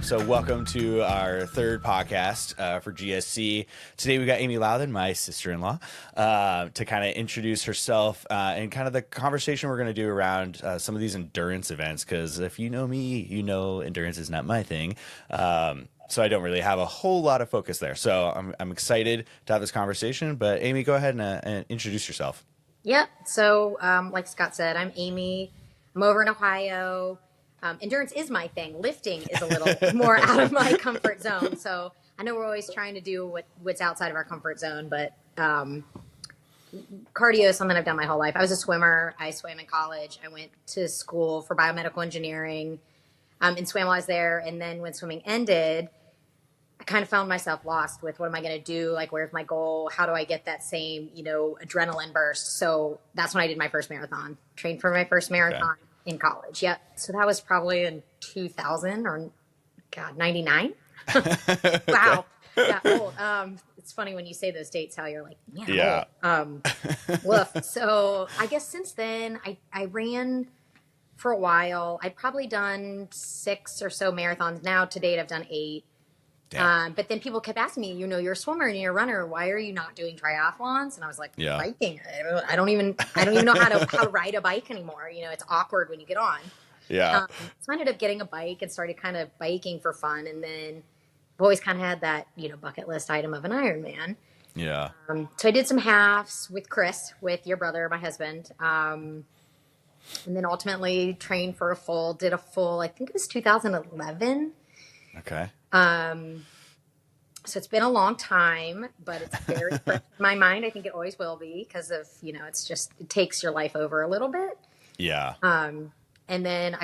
So welcome to our third podcast for GSC. Today we got Amy Louthan, my sister-in-law, to kind of introduce herself and kind of the conversation we're going to do around some of these endurance events. Because if you know me, you know endurance is not my thing. So I don't really have a whole lot of focus there. So I'm excited to have this conversation. But Amy, go ahead and introduce yourself. Yep. So like Scott said, I'm Amy. I'm over in Ohio. Endurance is my thing. Lifting is a little more out of my comfort zone. So I know we're always trying to do what's outside of our comfort zone, but cardio is something I've done my whole life. I was a swimmer. I swam in college. I went to school for biomedical engineering and swam while I was there. And then when swimming ended, I kind of found myself lost with what am I going to do? Like, where's my goal? How do I get that same, adrenaline burst? So that's when I did my first marathon, trained for my first marathon in college. Yep. So that was probably in 2000 or 99. Wow. Yeah. Old. It's funny when you say those dates, how you're like, man, yeah. Woof. So I guess since then I ran for a while. I'd probably done 6 or so marathons. Now to date, I've done 8. But then people kept asking me, you're a swimmer and you're a runner. Why are you not doing triathlons? And I was like, biking. I don't even know how to ride a bike anymore. It's awkward when you get on. Yeah. So I ended up getting a bike and started kind of biking for fun. And then I've always kind of had that, bucket list item of an Ironman. Yeah. So I did some halves with Chris, with your brother, my husband. And then ultimately trained for did a full, I think it was 2011. Okay. So it's been a long time, but it's very fresh in my mind. I think it always will be because of, it takes your life over a little bit. Yeah. And then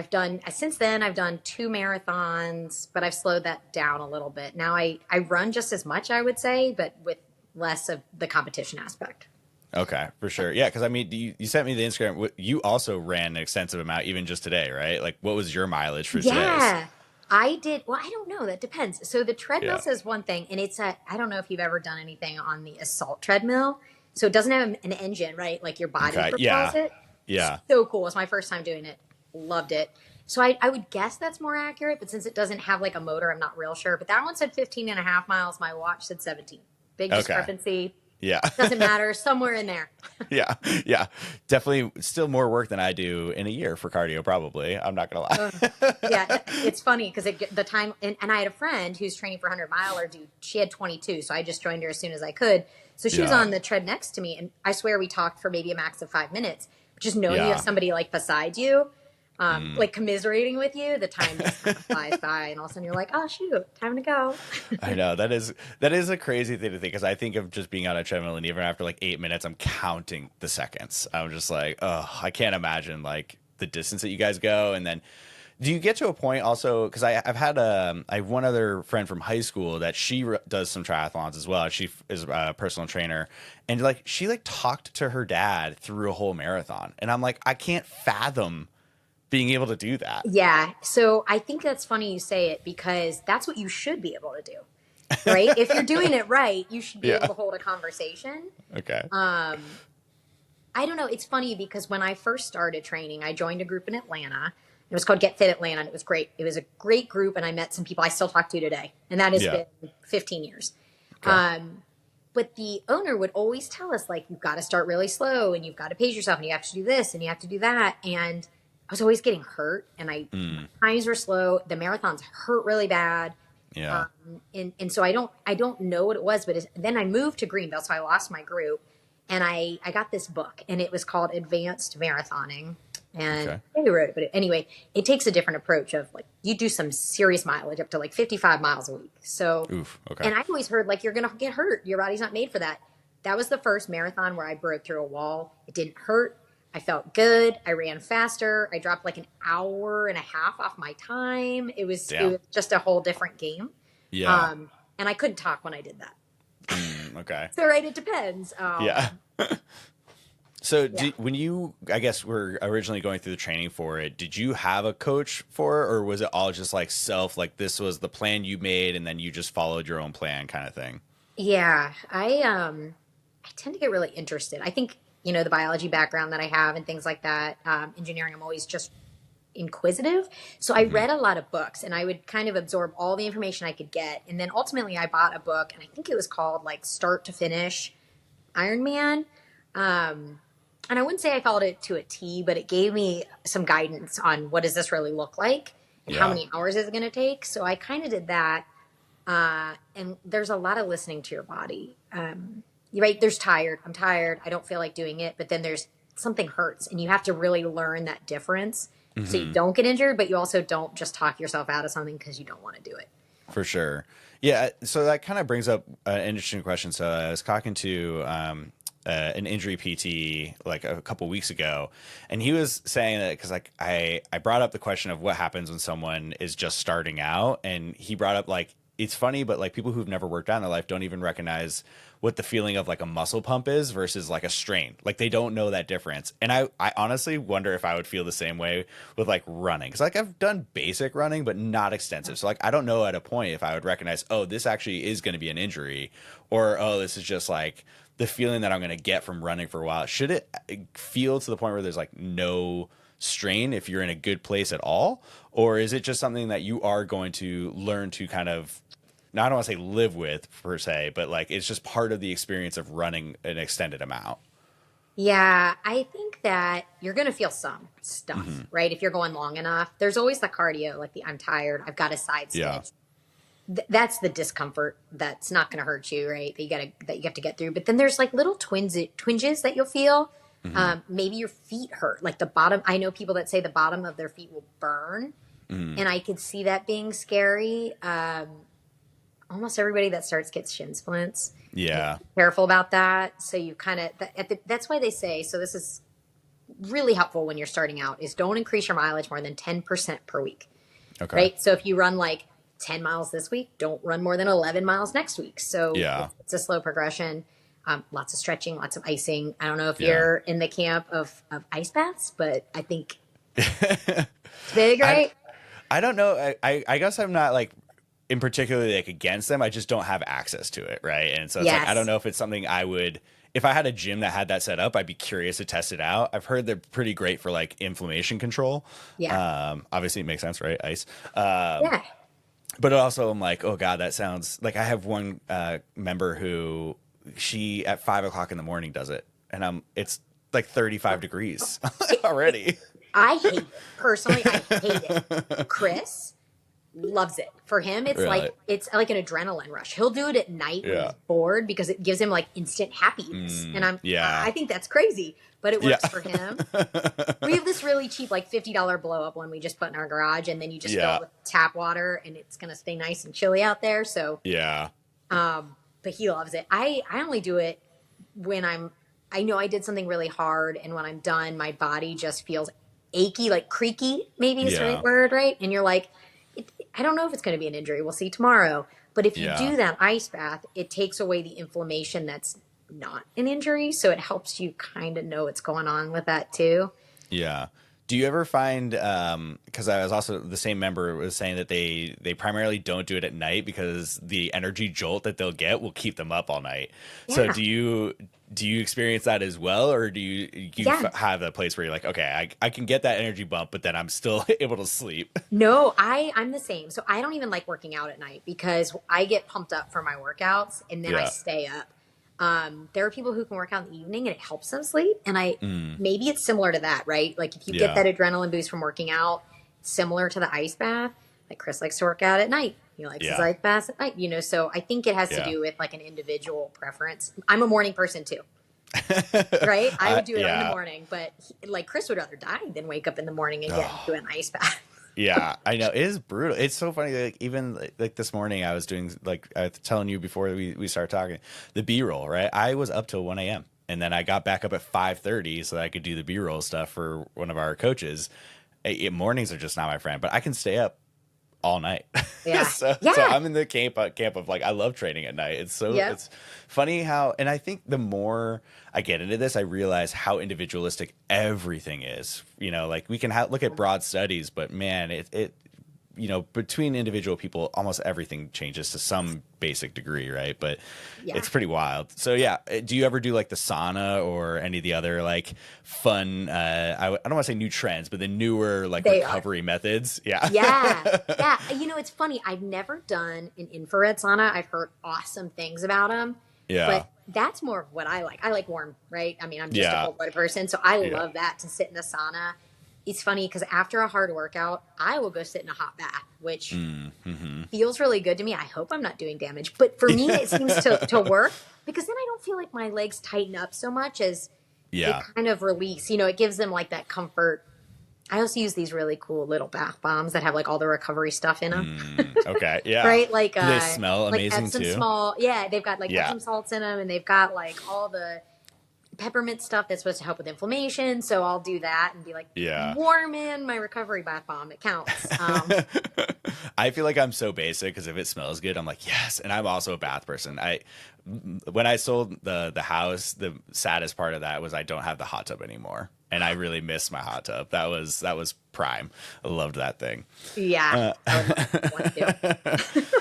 since then I've done 2 marathons, but I've slowed that down a little bit. Now I run just as much, I would say, but with less of the competition aspect. Okay, for sure. Yeah, because I mean, you sent me the Instagram. You also ran an extensive amount, even just today, right? Like, what was your mileage for today? Yeah, I did. Well, I don't know. That depends. So the treadmill says one thing, and I don't know if you've ever done anything on the assault treadmill. So it doesn't have an engine, right? Like your body propels it. Yeah. So cool. It's my first time doing it. Loved it. So I would guess that's more accurate, but since it doesn't have like a motor, I'm not real sure. But that one said 15 and a half miles. My watch said 17. Big discrepancy. Yeah. Doesn't matter. Somewhere in there. Yeah. Definitely still more work than I do in a year for cardio, probably. I'm not going to lie. Yeah. It's funny because the time, and I had a friend who's training for 100-miler, dude. She had 22. So I just joined her as soon as I could. So she was on the tread next to me. And I swear we talked for maybe a max of 5 minutes. Just knowing you have somebody like beside you, like commiserating with you, the time just kind of flies by, and all of a sudden you're like, oh shoot, time to go. I know that is a crazy thing to think, because I think of just being on a treadmill, and even after like 8 minutes, I'm counting the seconds. I'm just like, oh, I can't imagine like the distance that you guys go. And then do you get to a point also, because I have one other friend from high school that she does some triathlons as well. She is a personal trainer, and like she like talked to her dad through a whole marathon, and I'm like, I can't fathom being able to do that. Yeah. So I think that's funny you say it, because that's what you should be able to do, right? If you're doing it right, you should be able to hold a conversation. Okay. I don't know. It's funny because when I first started training, I joined a group in Atlanta. It was called Get Fit Atlanta, and it was great. It was a great group, and I met some people I still talk to today, and that has been 15 years. Okay. But the owner would always tell us, like, you've got to start really slow, and you've got to pace yourself, and you have to do this, and you have to do that. And I was always getting hurt, and times were slow. The marathons hurt really bad. Yeah. And so I don't know what it was, but then I moved to Greenville, so I lost my group, and I got this book, and it was called Advanced Marathoning. And they wrote it, but anyway, it takes a different approach of like, you do some serious mileage up to like 55 miles a week. So, and I've always heard like, you're going to get hurt. Your body's not made for that. That was the first marathon where I broke through a wall. It didn't hurt. I felt good. I ran faster. I dropped like an hour and a half off my time. It was just a whole different game. Yeah. And I couldn't talk when I did that. Okay. So, right. It depends. Yeah. So when you, I guess, were originally going through the training for it, did you have a coach for it, or was it all just like like this was the plan you made and then you just followed your own plan kind of thing? Yeah, I tend to get really interested. I think, the biology background that I have and things like that, engineering, I'm always just inquisitive. So I read a lot of books and I would kind of absorb all the information I could get. And then ultimately I bought a book, and I think it was called like Start to Finish Ironman. And I wouldn't say I followed it to a T, but it gave me some guidance on what does this really look like and how many hours is it going to take. So I kind of did that. And there's a lot of listening to your body. You're right. There's tired. I'm tired. I don't feel like doing it. But then there's something hurts, and you have to really learn that difference so you don't get injured, but you also don't just talk yourself out of something because you don't want to do it. For sure. Yeah. So that kind of brings up an interesting question. So I was talking to an injury PT like a couple weeks ago, and he was saying that because like I brought up the question of what happens when someone is just starting out, and he brought up like, it's funny, but like people who've never worked out in their life don't even recognize what the feeling of like a muscle pump is versus like a strain. Like they don't know that difference. And I honestly wonder if I would feel the same way with like running. Cause like I've done basic running, but not extensive. So like, I don't know at a point if I would recognize, oh, this actually is going to be an injury, or, oh, this is just like the feeling that I'm going to get from running for a while. Should it feel to the point where there's like no strain if you're in a good place at all? Or is it just something that you are going to learn to kind of, now I don't want to say live with per se, but like it's just part of the experience of running an extended amount? Yeah, I think that you're going to feel some stuff, right? If you're going long enough, there's always the cardio, like the I'm tired, I've got a side stitch. Yeah. That's the discomfort that's not going to hurt you, right? That you have to get through. But then there's like little twinges that you'll feel. Maybe your feet hurt, like the bottom. I know people that say the bottom of their feet will burn, and I could see that being scary. Almost everybody that starts gets shin splints. Yeah. Be careful about that. So you kind of, that's why they say, so this is really helpful when you're starting out, is don't increase your mileage more than 10% per week. Okay. Right. So if you run like 10 miles this week, don't run more than 11 miles next week. So it's a slow progression. Lots of stretching, lots of icing. I don't know if you're in the camp of ice baths, but I think it's big, right? I don't know. I guess I'm not like in particularly like against them. I just don't have access to it. Right. And so it's like, I don't know if it's something I would, if I had a gym that had that set up, I'd be curious to test it out. I've heard they're pretty great for like inflammation control. Yeah. Obviously it makes sense, right? Ice. But also I'm like, oh God, that sounds like, I have one member who she at 5 o'clock in the morning does it. And it's like 35 degrees already. I hate it. Personally, I hate it. Chris loves it. For him, it's like an adrenaline rush. He'll do it at night when he's bored because it gives him like instant happiness. And I think that's crazy, but it works for him. We have this really cheap, like $50 blow up one we just put in our garage, and then you just fill it with tap water, and it's going to stay nice and chilly out there. So but he loves it. I only do it when I know I did something really hard, and when I'm done, my body just feels achy, like creaky, maybe is the right word, right? And you're like, I don't know if it's going to be an injury. We'll see tomorrow. But if you do that ice bath, it takes away the inflammation that's not an injury. So it helps you kind of know what's going on with that too. Yeah. Do you ever find, because I was also, the same member was saying that they primarily don't do it at night because the energy jolt that they'll get will keep them up all night. Yeah. So do you experience that as well? Or do you have a place where you're like, okay, I can get that energy bump, but then I'm still able to sleep? No, I'm the same. So I don't even like working out at night because I get pumped up for my workouts and then I stay up. There are people who can work out in the evening and it helps them sleep. And maybe it's similar to that, right? Like if you get that adrenaline boost from working out, similar to the ice bath, like Chris likes to work out at night. He likes his ice baths at night, so I think it has to do with like an individual preference. I'm a morning person too, right? I would do it in the morning, but like Chris would rather die than wake up in the morning and get into an ice bath. Yeah, I know. It is brutal. It's so funny. Like even like this morning, I was doing like I was telling you before we started talking, the B-roll. Right, I was up till 1 a.m. and then I got back up at 5:30 so that I could do the B-roll stuff for one of our coaches. Mornings are just not my friend, but I can stay up all night. Yeah. So I'm in the camp of like I love training at night. It's it's funny how, and I think the more I get into this, I realize how individualistic everything is. Like we can look at broad studies, but man, between individual people, almost everything changes to some basic degree, right? But Yeah. it's pretty wild. So yeah, do you ever do like the sauna or any of the other like fun, I don't want to say new trends, but the newer like recovery methods? Yeah. Yeah. Yeah. It's funny. I've never done an infrared sauna. I've heard awesome things about them. Yeah. But that's more of what I like. I like warm, right? I mean, I'm just a cold-blooded person, so I love that, to sit in the sauna. It's funny because after a hard workout, I will go sit in a hot bath, which feels really good to me. I hope I'm not doing damage. But for me, it seems to work, because then I don't feel like my legs tighten up so much as they kind of release. It gives them like that comfort. I also use these really cool little bath bombs that have like all the recovery stuff in them. Okay, yeah. Right? Like they smell like amazing Epsom too. Salt. Yeah, they've got like Epsom salts in them, and they've got like all the peppermint stuff that's supposed to help with inflammation. So I'll do that and be like, warm in my recovery bath bomb. It counts. I feel like I'm so basic because if it smells good, I'm like, yes. And I'm also a bath person. When I sold the house, the saddest part of that was I don't have the hot tub anymore. And I really miss my hot tub. That was prime. I loved that thing. Yeah.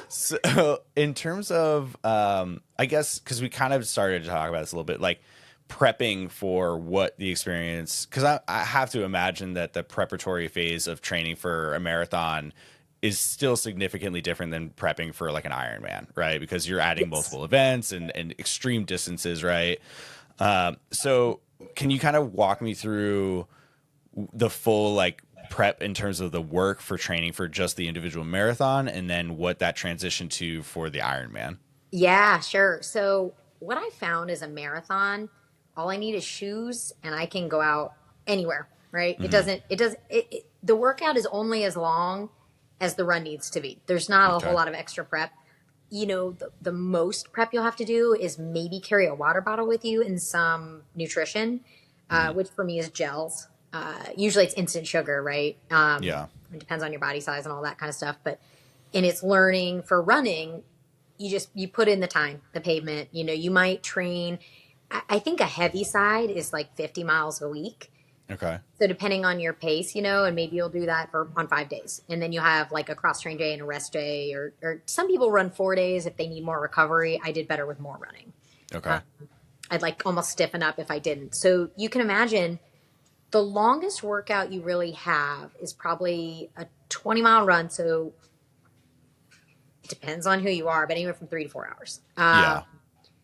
So in terms of, I guess, because we kind of started to talk about this a little bit, like prepping for what the experience, because I have to imagine that the preparatory phase of training for a marathon is still significantly different than prepping for like an Ironman, right? Because you're adding multiple events and extreme distances, right? So can you kind of walk me through the full like prep in terms of the work for training for just the individual marathon, and then what that transitioned to for the Ironman? Yeah, sure. So what I found is a marathon, all I need is shoes and I can go out anywhere, right? The workout is only as long as the run needs to be. There's not a whole lot of extra prep. The most prep you'll have to do is maybe carry a water bottle with you and some nutrition, which for me is gels. Usually it's instant sugar, right? It depends on your body size and all that kind of stuff. But in its learning for running, you put in the time, the pavement. You might train. I think a heavy side is like 50 miles a week. Okay. So depending on your pace, and maybe you'll do that on 5 days. And then you have like a cross train day and a rest day, or some people run 4 days if they need more recovery. I did better with more running. Okay. I'd like almost stiffen up if I didn't. So you can imagine the longest workout you really have is probably a 20-mile run. So it depends on who you are, but anywhere from 3 to 4 hours.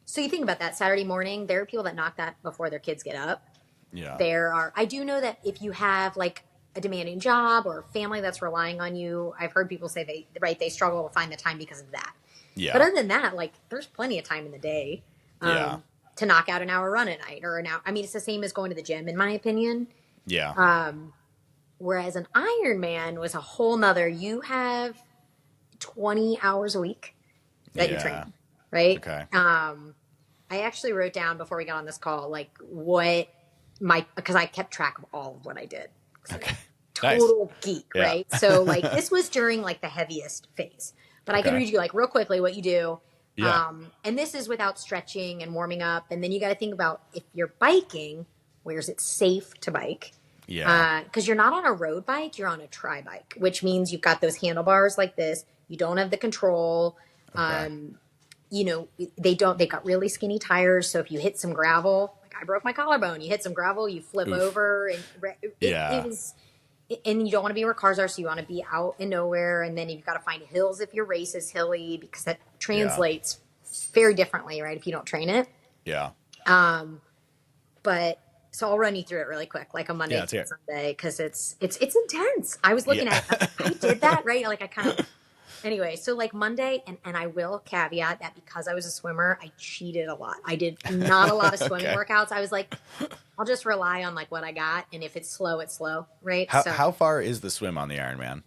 So you think about that Saturday morning, there are people that knock that before their kids get up. Yeah. I do know that if you have like a demanding job or a family that's relying on you, I've heard people say they struggle to find the time because of that. Yeah. But other than that, like there's plenty of time in the day to knock out an hour run at night or an hour. I mean, it's the same as going to the gym, in my opinion. Yeah. Whereas an Ironman was a whole nother, you have 20 hours a week that you train, right? Okay. I actually wrote down before we got on this call, like because I kept track of all of what I did. Okay. Total geek, right? So like this was during like the heaviest phase, but I could read you like real quickly what you do. Yeah. And this is without stretching and warming up. And then you got to think about if you're biking, where is it safe to bike? Yeah. Because you're not on a road bike, you're on a tri bike, which means you've got those handlebars like this. You don't have the control. Okay. They got really skinny tires. So if you hit some gravel, like I broke my collarbone, you hit some gravel, you flip over, and and you don't want to be where cars are. So you want to be out in nowhere. And then you've got to find hills if your race is hilly, because that translates very differently, right? If you don't train it. Yeah. But so I'll run you through it really quick, like a Monday to Sunday, because it's intense. I was looking at, I did that, right? Like I kind of, anyway, so like Monday, and I will caveat that because I was a swimmer, I cheated a lot. I did not a lot of swimming workouts. I was like, I'll just rely on like what I got. And if it's slow, it's slow, right? How far is the swim on the Ironman?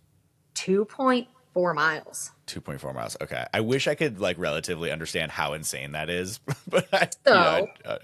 2.4 miles. 2.4 miles. Okay. I wish I could like relatively understand how insane that is. But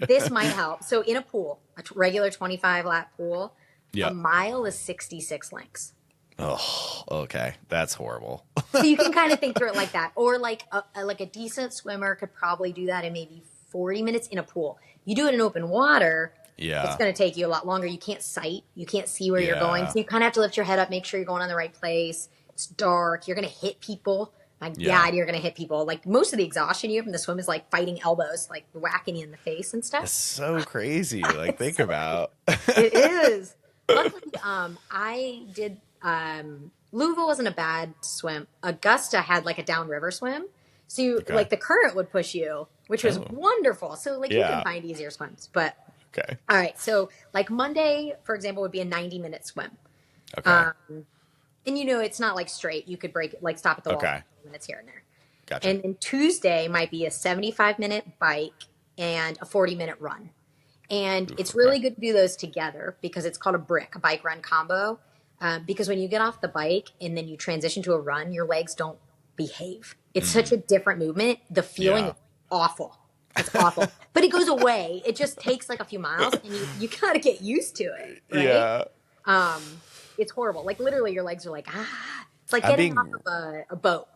this might help. So in a pool, a regular 25 lap pool, a mile is 66 lengths. Oh, okay. That's horrible. So you can kind of think through it like that. Or like a decent swimmer could probably do that in maybe 40 minutes in a pool. You do it in open water, it's going to take you a lot longer. You can't sight. You can't see where you're going. So you kind of have to lift your head up, make sure you're going on the right place. It's dark. You're going to hit people. My Yeah. God, you're going to hit people. Like most of the exhaustion you have from the swim is like fighting elbows, like whacking you in the face and stuff. That's so crazy. Like It's think so about. It is. Luckily, I did. Louisville wasn't a bad swim. Augusta had like a downriver swim, so you Okay. like the current would push you, which was wonderful. So like you can Yeah. find easier swims. But Okay. all right, so like Monday, for example, would be a 90-minute swim. Okay. And it's not like straight. You could break it, like stop at the wall, Okay. minutes here and there. Gotcha. And then Tuesday might be a 75-minute bike and a 40-minute run. And it's really good to do those together because it's called a bike run combo. Because when you get off the bike and then you transition to a run, your legs don't behave. It's such a different movement. The feeling is awful. It's awful. But it goes away. It just takes like a few miles and you got to get used to it. Right? Yeah. It's horrible. Like literally your legs are like, It's like getting off of a boat,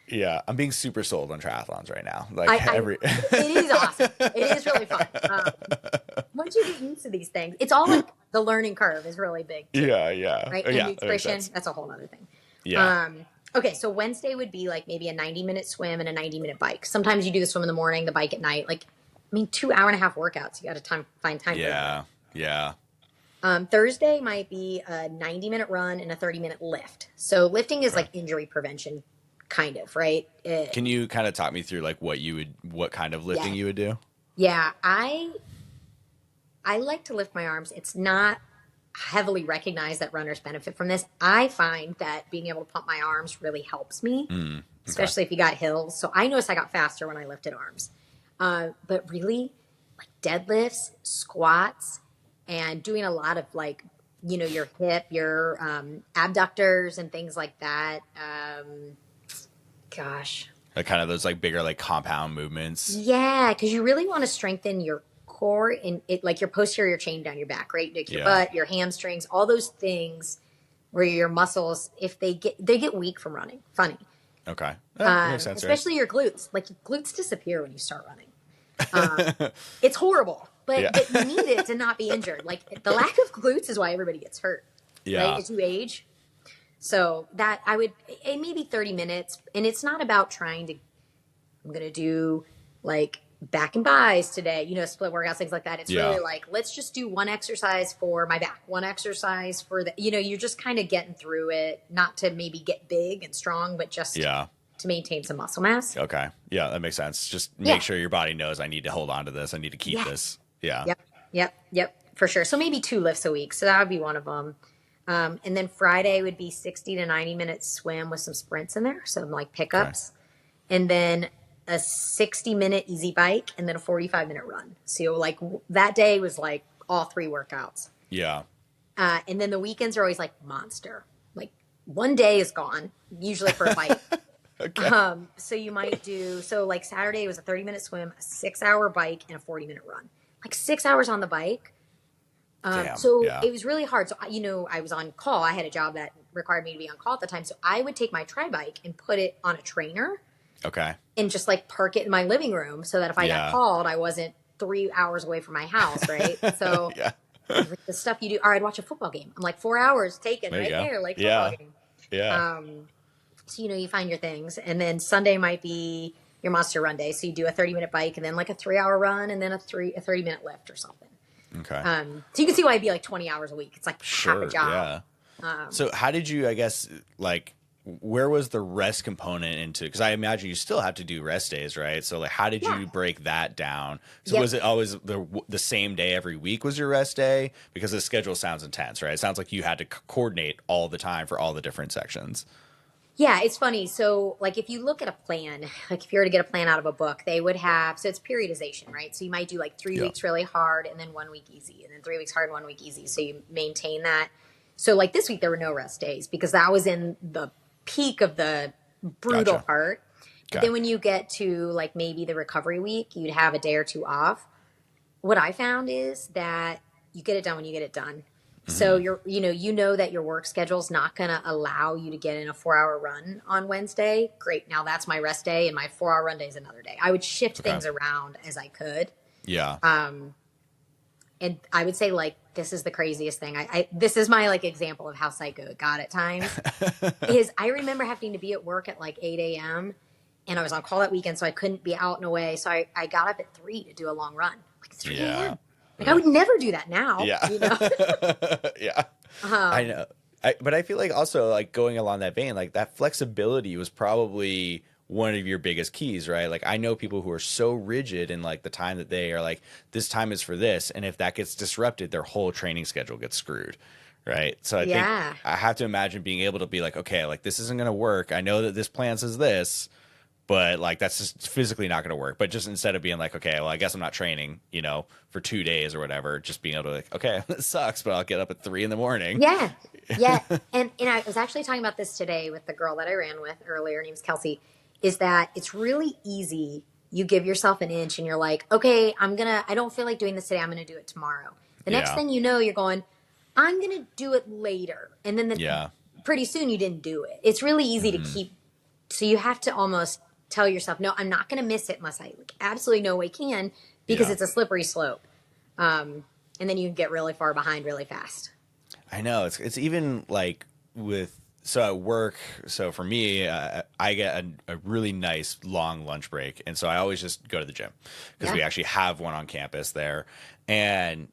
Yeah, I'm being super sold on triathlons right now. Like it is awesome. It is really fun. Once you get used to these things, it's all like the learning curve is really big. Too, yeah. right. Oh, And yeah, nutrition, that's a whole other thing. Yeah. Okay, so Wednesday would be like maybe a 90-minute swim and a 90-minute bike. Sometimes you do the swim in the morning, the bike at night. Like, 2.5 hour workouts. You got to find time. Yeah. Yeah. Thursday might be a 90-minute run and a 30-minute lift. So lifting is like injury prevention, kind of, right? Can you kind of talk me through like what kind of lifting you would do? Yeah, I like to lift my arms. It's not heavily recognized that runners benefit from this. I find that being able to pump my arms really helps me, especially if you got hills. So I noticed I got faster when I lifted arms. But really, like deadlifts, squats, and doing a lot of like, your hip, your abductors and things like that. Like kind of those like bigger like compound movements. Yeah, because you really want to strengthen your core and it like your posterior chain down your back, right? Like your butt, your hamstrings, all those things where your muscles, if they get weak from running. Funny. Okay. That makes sense, especially your glutes. Like your glutes disappear when you start running. It's horrible, but you need it to not be injured. Like the lack of glutes is why everybody gets hurt. Yeah. Right? As you age. So that maybe 30 minutes. And it's not about I'm going to do like back and buys today, split workouts, things like that. It's really like, let's just do one exercise for my back, one exercise for you're just kind of getting through it, not to maybe get big and strong, but just to maintain some muscle mass. Okay. Yeah, that makes sense. Just make sure your body knows I need to hold on to this. I need to keep this. Yeah. Yep. For sure. So maybe 2 lifts a week. So that would be one of them. And then Friday would be 60 to 90-minute swim with some sprints in there. So like pickups. Okay. And then a 60-minute easy bike and then a 45-minute run. So like that day was like all 3 workouts. Yeah. And then the weekends are always like monster. Like one day is gone, usually for a bike. Okay. So you might do, like Saturday was a 30-minute swim, a 6-hour bike, and a 40-minute run. Like 6 hours on the bike. It was really hard. So, I was on call. I had a job that required me to be on call at the time. So I would take my tri bike and put it on a trainer. Okay. And just like park it in my living room so that if I got called, I wasn't 3 hours away from my house. Right. So the stuff you do, or I'd watch a football game. I'm like 4 hours taken there, like football game. Yeah. So, you find your things. And then Sunday might be your monster run day. So you do a 30-minute bike and then like a 3-hour run and then a 30-minute lift or something. Okay. So you can see why it'd be like 20 hours a week. It's like half a job. Yeah. So how did you, I guess, like, where was the rest component into? Because I imagine you still have to do rest days, right? So like, how did you break that down? So was it always the same day every week was your rest day? Because the schedule sounds intense, right? It sounds like you had to coordinate all the time for all the different sections. Yeah, it's funny. So, like, if you look at a plan, like if you were to get a plan out of a book, they would have, so it's periodization, right? So you might do like 3 weeks really hard and then 1 week easy and then 3 weeks hard and 1 week easy. So you maintain that. So like this week, there were no rest days because that was in the peak of the brutal part. But then when you get to like maybe the recovery week, you'd have a day or 2 off. What I found is that you get it done when you get it done. So you know that your work schedule is not going to allow you to get in a 4-hour run on Wednesday. Great. Now that's my rest day and my 4-hour run day is another day. I would shift things around as I could. Yeah. And I would say like, this is the craziest thing. This is my like example of how psycho it got at times is I remember having to be at work at like 8 a.m. and I was on call that weekend. So I couldn't be out and away. So I got up at 3 to do a long run, like 3 a.m. Like I would never do that now. Yeah. You know? Yeah. I know. But I feel like also like going along that vein, like that flexibility was probably one of your biggest keys, right? Like I know people who are so rigid in like the time that they are like, this time is for this. And if that gets disrupted, their whole training schedule gets screwed. Right. So I think I have to imagine being able to be like, okay, like this isn't going to work. I know that this plan says this, but like that's just physically not going to work. But just instead of being like, okay, well, I guess I'm not training, you know, for 2 days or whatever, just being able to like, okay, this sucks, but I'll get up at 3 a.m. Yeah. Yeah. And I was actually talking about this today with the girl that I ran with earlier. Her name's Kelsey. Is that it's really easy. You give yourself an inch and you're like, okay, I don't feel like doing this today. I'm going to do it tomorrow. The next thing you know, you're going, I'm going to do it later. And then pretty soon you didn't do it. It's really easy to keep. So you have to almost tell yourself, no, I'm not going to miss it unless I like, absolutely no way can, because it's a slippery slope. And then you can get really far behind really fast. I know it's even like so at work. So for me, I get a really nice long lunch break. And so I always just go to the gym because we actually have one on campus there. And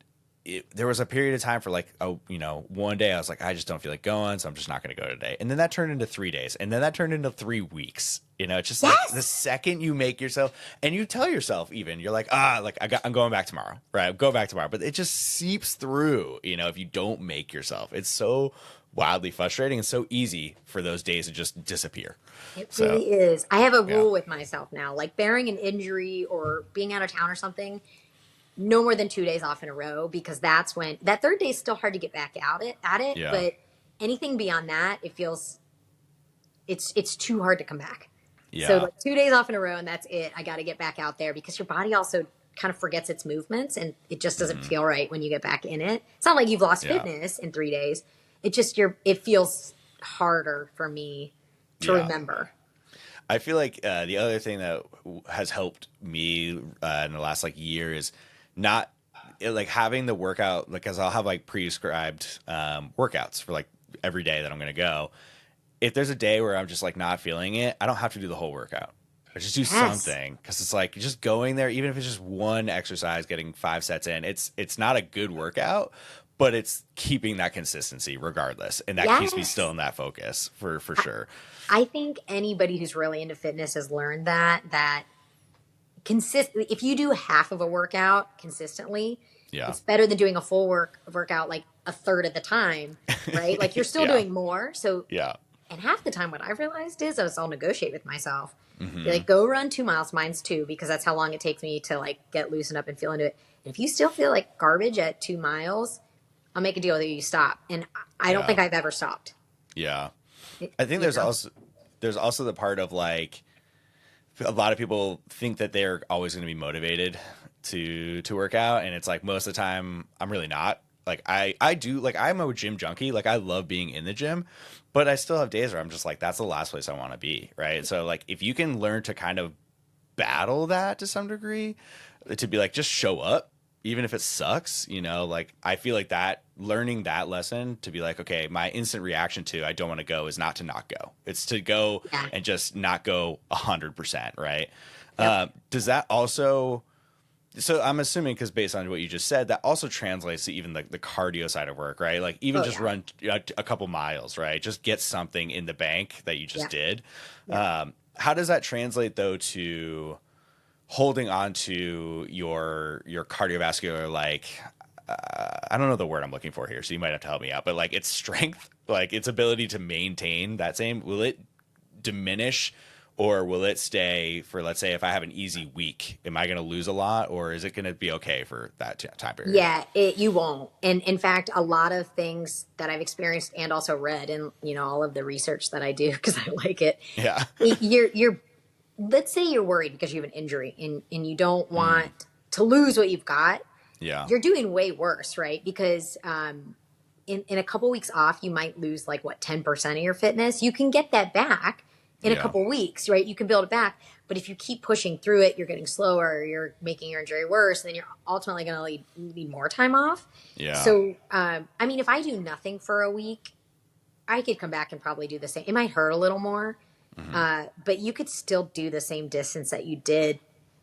there was a period of time for like, one day I was like, I just don't feel like going. So I'm just not going to go today. And then that turned into 3 days. And then that turned into 3 weeks. You know, it's just like the second you make yourself and you tell yourself even, you're like, I'm going back tomorrow. Right. Go back tomorrow. But it just seeps through, you know, if you don't make yourself. It's so wildly frustrating and so easy for those days to just disappear. It really is. I have a rule with myself now, like bearing an injury or being out of town or something, no more than 2 days off in a row, because that's when that third day is still hard to get back at it. Yeah. But anything beyond that, it feels it's too hard to come back. Yeah. So like 2 days off in a row and that's it. I got to get back out there because your body also kind of forgets its movements and it just doesn't feel right when you get back in it. It's not like you've lost fitness in 3 days. It just it feels harder for me to remember. I feel like the other thing that has helped me in the last like year is not like having the workout, like, cause I'll have like prescribed workouts for like every day that I'm going to go. If there's a day where I'm just like not feeling it, I don't have to do the whole workout. I just do something, because it's like just going there, even if it's just one exercise, getting 5 sets in, it's not a good workout, but it's keeping that consistency regardless. And that keeps me still in that focus for sure. I think anybody who's really into fitness has learned that if you do half of a workout consistently, it's better than doing a full workout like a third of the time, right? Like you're still doing more. So and half the time what I've realized is I'll negotiate with myself. Be like, go run 2 miles. Mine's 2 because that's how long it takes me to like get loosened up and feel into it. And if you still feel like garbage at 2 miles, I'll make a deal that you stop. And I don't think I've ever stopped. Yeah. I think there's also the part of like, a lot of people think that they're always going to be motivated to work out. And it's like, most of the time I'm really not. Like I do, like I'm a gym junkie. Like I love being in the gym, but I still have days where I'm just like, that's the last place I want to be. Right. So like, if you can learn to kind of battle that to some degree, to be like, just show up, even if it sucks, you know, like I feel like that learning that lesson to be like, okay, my instant reaction to I don't want to go is not to not go. It's to go and just not go 100%. Right. Does that also, so I'm assuming, because based on what you just said, that also translates to even the cardio side of work, right? Like even just run a couple miles, right? Just get something in the bank that you just did. How does that translate though to holding on to your cardiovascular, like, I don't know the word I'm looking for here, so you might have to help me out, but like its strength, like its ability to maintain that same, will it diminish or will it stay for, let's say, if I have an easy week, am I going to lose a lot, or is it going to be okay for that time period? Yeah, you won't. And in fact, a lot of things that I've experienced and also read, and you know, all of the research that I do because I like it. Yeah. You're let's say you're worried because you have an injury and you don't want to lose what you've got. Yeah. You're doing way worse, right? Because in a couple weeks off, you might lose like 10% of your fitness. You can get that back in a couple weeks, right? You can build it back. But if you keep pushing through it, you're getting slower, you're making your injury worse, and then you're ultimately going to need more time off. Yeah. So, I mean, if I do nothing for a week, I could come back and probably do the same. It might hurt a little more, but you could still do the same distance that you did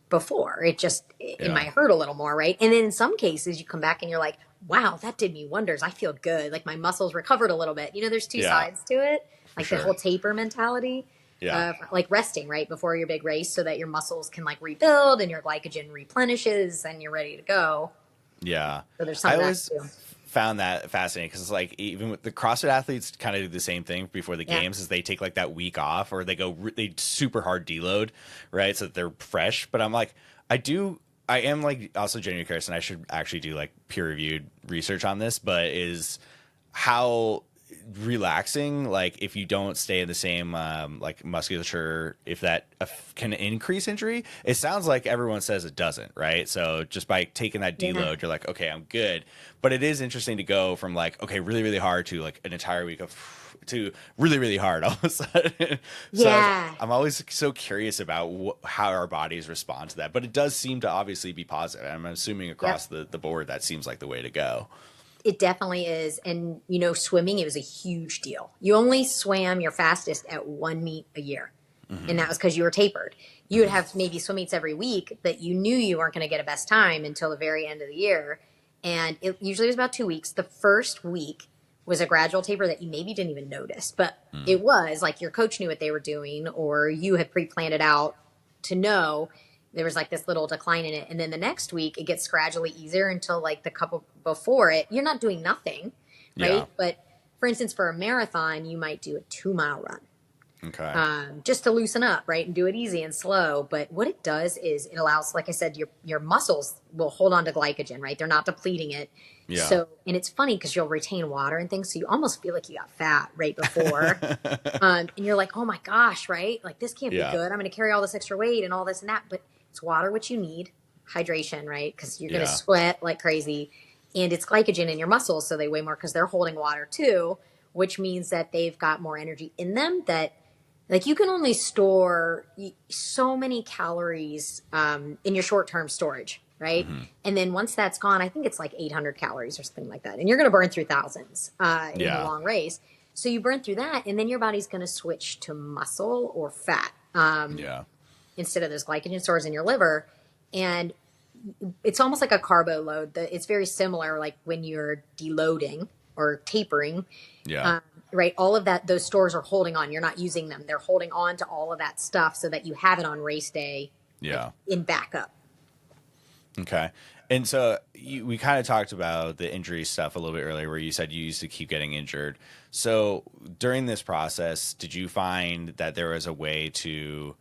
before. It might hurt a little more, right? And then in some cases, you come back and you're like, wow, that did me wonders. I feel good. Like my muscles recovered a little bit. You know, there's two sides to it, like the whole taper mentality. Like resting right before your big race so that your muscles can like rebuild and your glycogen replenishes and you're ready to go. Yeah. So there's some of that too. Found that fascinating because it's like even with the CrossFit athletes kind of do the same thing before the games is they take like that week off or they super hard deload, right? So that they're fresh. But I'm like, I am like also genuinely curious, and I should actually do like peer reviewed research on this, but is how relaxing, like if you don't stay in the same like musculature, if that can increase injury. It sounds like everyone says it doesn't, right? So just by taking that deload, you're like, okay, I'm good. But it is interesting to go from like, okay, really, really hard to like an entire week of to really, really hard all of a sudden. So I'm always so curious about how our bodies respond to that. But it does seem to obviously be positive. I'm assuming across the board that seems like the way to go. It definitely is. And, you know, swimming, it was a huge deal. You only swam your fastest at one meet a year. And that was because you were tapered. You would have maybe swim meets every week, but you knew you weren't going to get a best time until the very end of the year. And it usually was about 2 weeks. The first week was a gradual taper that you maybe didn't even notice. But it was like your coach knew what they were doing or you had pre-planned it out to know there was like this little decline in it. And then the next week, it gets gradually easier until like the couple before it, you're not doing nothing, right? Yeah. But for instance, for a marathon, you might do a 2-mile run. Okay. Just to loosen up, right? And do it easy and slow. But what it does is it allows, like I said, your muscles will hold on to glycogen, right? They're not depleting it. Yeah. So, and it's funny because you'll retain water and things. So you almost feel like you got fat right before. And you're like, oh my gosh, right? Like this can't be good. I'm going to carry all this extra weight and all this and that. But it's water, which you need, hydration, right? Because you're going to sweat like crazy. And it's glycogen in your muscles, so they weigh more because they're holding water too, which means that they've got more energy in them that, like, you can only store so many calories in your short-term storage, right? And then once that's gone, I think it's like 800 calories or something like that. And you're going to burn through thousands in a long race. So you burn through that, and then your body's going to switch to muscle or fat. Instead of those glycogen stores in your liver. And it's almost like a carbo load. It's very similar, like when you're deloading or tapering, right? All of that, those stores are holding on. You're not using them. They're holding on to all of that stuff so that you have it on race day like, in backup. Okay. And so we kind of talked about the injury stuff a little bit earlier where you said you used to keep getting injured. So during this process, did you find that there was a way to,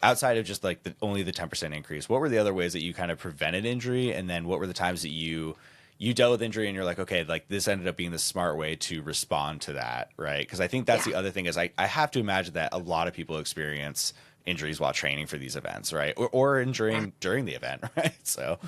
outside of just like only the 10% increase, what were the other ways that you kind of prevented injury? And then what were the times that you dealt with injury and you're like, okay, like this ended up being the smart way to respond to that, right? Because I think that's the other thing is I have to imagine that a lot of people experience injuries while training for these events, right? Or injuring during the event, right? So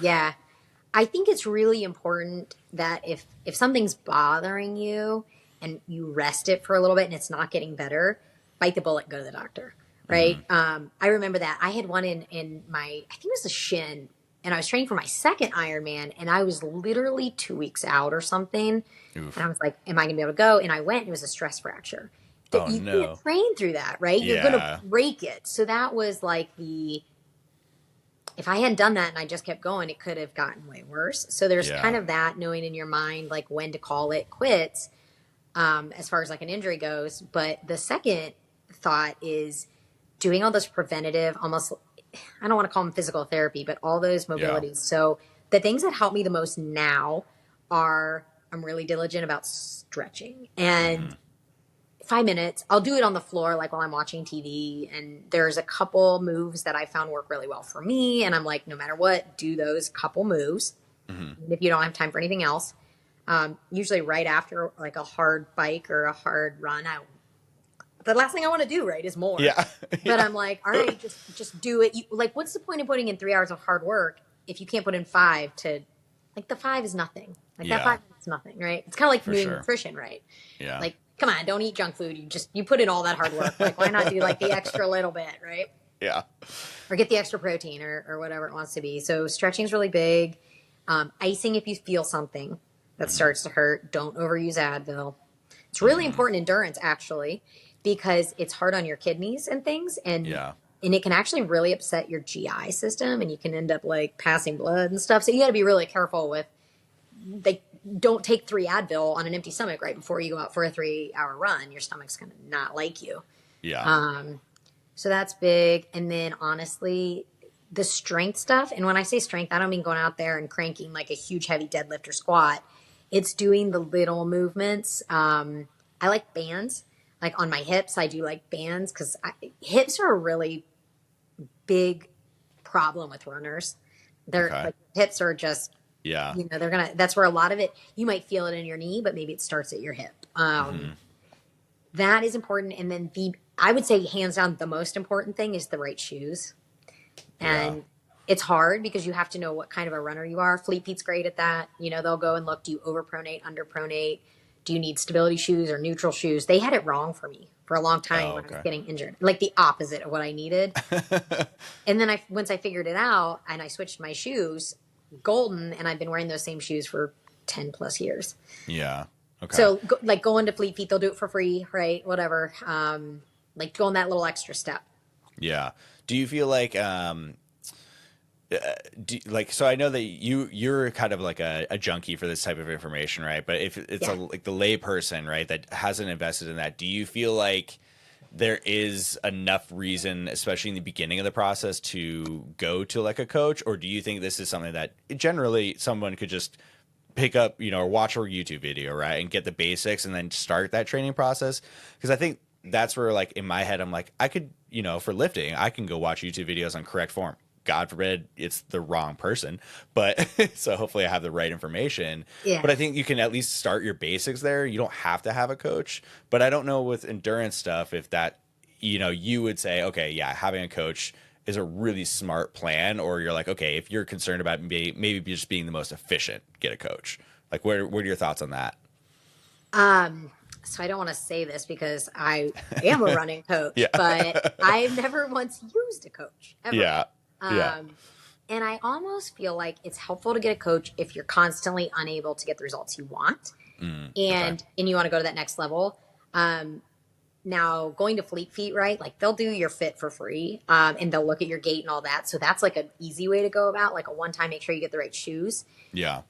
I think it's really important that if something's bothering you and you rest it for a little bit and it's not getting better, bite the bullet, go to the doctor. Right. I remember that I had one in my, I think it was a shin, and I was training for my second Ironman and I was literally 2 weeks out or something. Oof. And I was like, am I gonna be able to go? And I went, and it was a stress fracture. But you can't train through that, right? You're going to break it. So that was like if I hadn't done that and I just kept going, it could have gotten way worse. So there's kind of that, knowing in your mind, like when to call it quits, as far as like an injury goes. But the second thought is doing all those preventative, almost, I don't want to call them physical therapy, but all those mobilities. So the things that help me the most now are, I'm really diligent about stretching and 5 minutes. I'll do it on the floor, like while I'm watching TV. And there's a couple moves that I found work really well for me. And I'm like, no matter what, do those couple moves. If you don't have time for anything else, usually right after like a hard bike or a hard run, the last thing I want to do, right, is more. But I'm like, all right, just do it. Like, what's the point of putting in 3 hours of hard work if you can't put in 5 to, like, the 5 is nothing. Like, that 5 is nothing, right? It's kind of like doing nutrition, right? Like, come on, don't eat junk food. You put in all that hard work. Like, why not do like the extra little bit, right? Yeah. Or get the extra protein or whatever it wants to be. So stretching is really big. Icing if you feel something that starts to hurt. Don't overuse Advil. It's really important endurance, actually, because it's hard on your kidneys and things. And it can actually really upset your GI system, and you can end up like passing blood and stuff. So you got to be really careful with, like, don't take 3 Advil on an empty stomach right before you go out for a 3-hour run. Your stomach's going to not like you. Yeah. So that's big. And then honestly, the strength stuff. And when I say strength, I don't mean going out there and cranking like a huge heavy deadlift or squat. It's doing the little movements. I like bands. Like on my hips, I do like bands because hips are a really big problem with runners. They're like, hips are just, that's where a lot of it, you might feel it in your knee, but maybe it starts at your hip. That is important. And then I would say hands down, the most important thing is the right shoes. And it's hard because you have to know what kind of a runner you are. Fleet Feet's great at that. They'll go and look, do you overpronate, underpronate? Do you need stability shoes or neutral shoes? They had it wrong for me for a long time when I was getting injured, like the opposite of what I needed. And then once I figured it out and I switched my shoes, golden, and I've been wearing those same shoes for 10 plus years. Yeah. Okay. So like going to Fleet Feet, they'll do it for free, right? Whatever. Like going that little extra step. Yeah. Do you feel like, so I know that you're kind of like a junkie for this type of information, right? But if it's like the lay person, right, that hasn't invested in that, do you feel like there is enough reason, especially in the beginning of the process, to go to like a coach? Or do you think this is something that generally someone could just pick up, or watch a YouTube video, right, and get the basics and then start that training process? Because I think that's where, like, in my head, I'm like, I could, for lifting, I can go watch YouTube videos on correct form. God forbid it's the wrong person, but so hopefully I have the right information. Yeah. But I think you can at least start your basics there. You don't have to have a coach, but I don't know with endurance stuff if that, you would say, okay, yeah, having a coach is a really smart plan, or you're like, okay, if you're concerned about maybe just being the most efficient, get a coach. Like, what are your thoughts on that? So I don't want to say this because I am a running coach, but I've never once used a coach ever. Yeah. And I almost feel like it's helpful to get a coach if you're constantly unable to get the results you want, and you want to go to that next level. Now going to Fleet Feet, right? Like they'll do your fit for free, and they'll look at your gait and all that. So that's like an easy way to go about, like a one-time, make sure you get the right shoes. Yeah.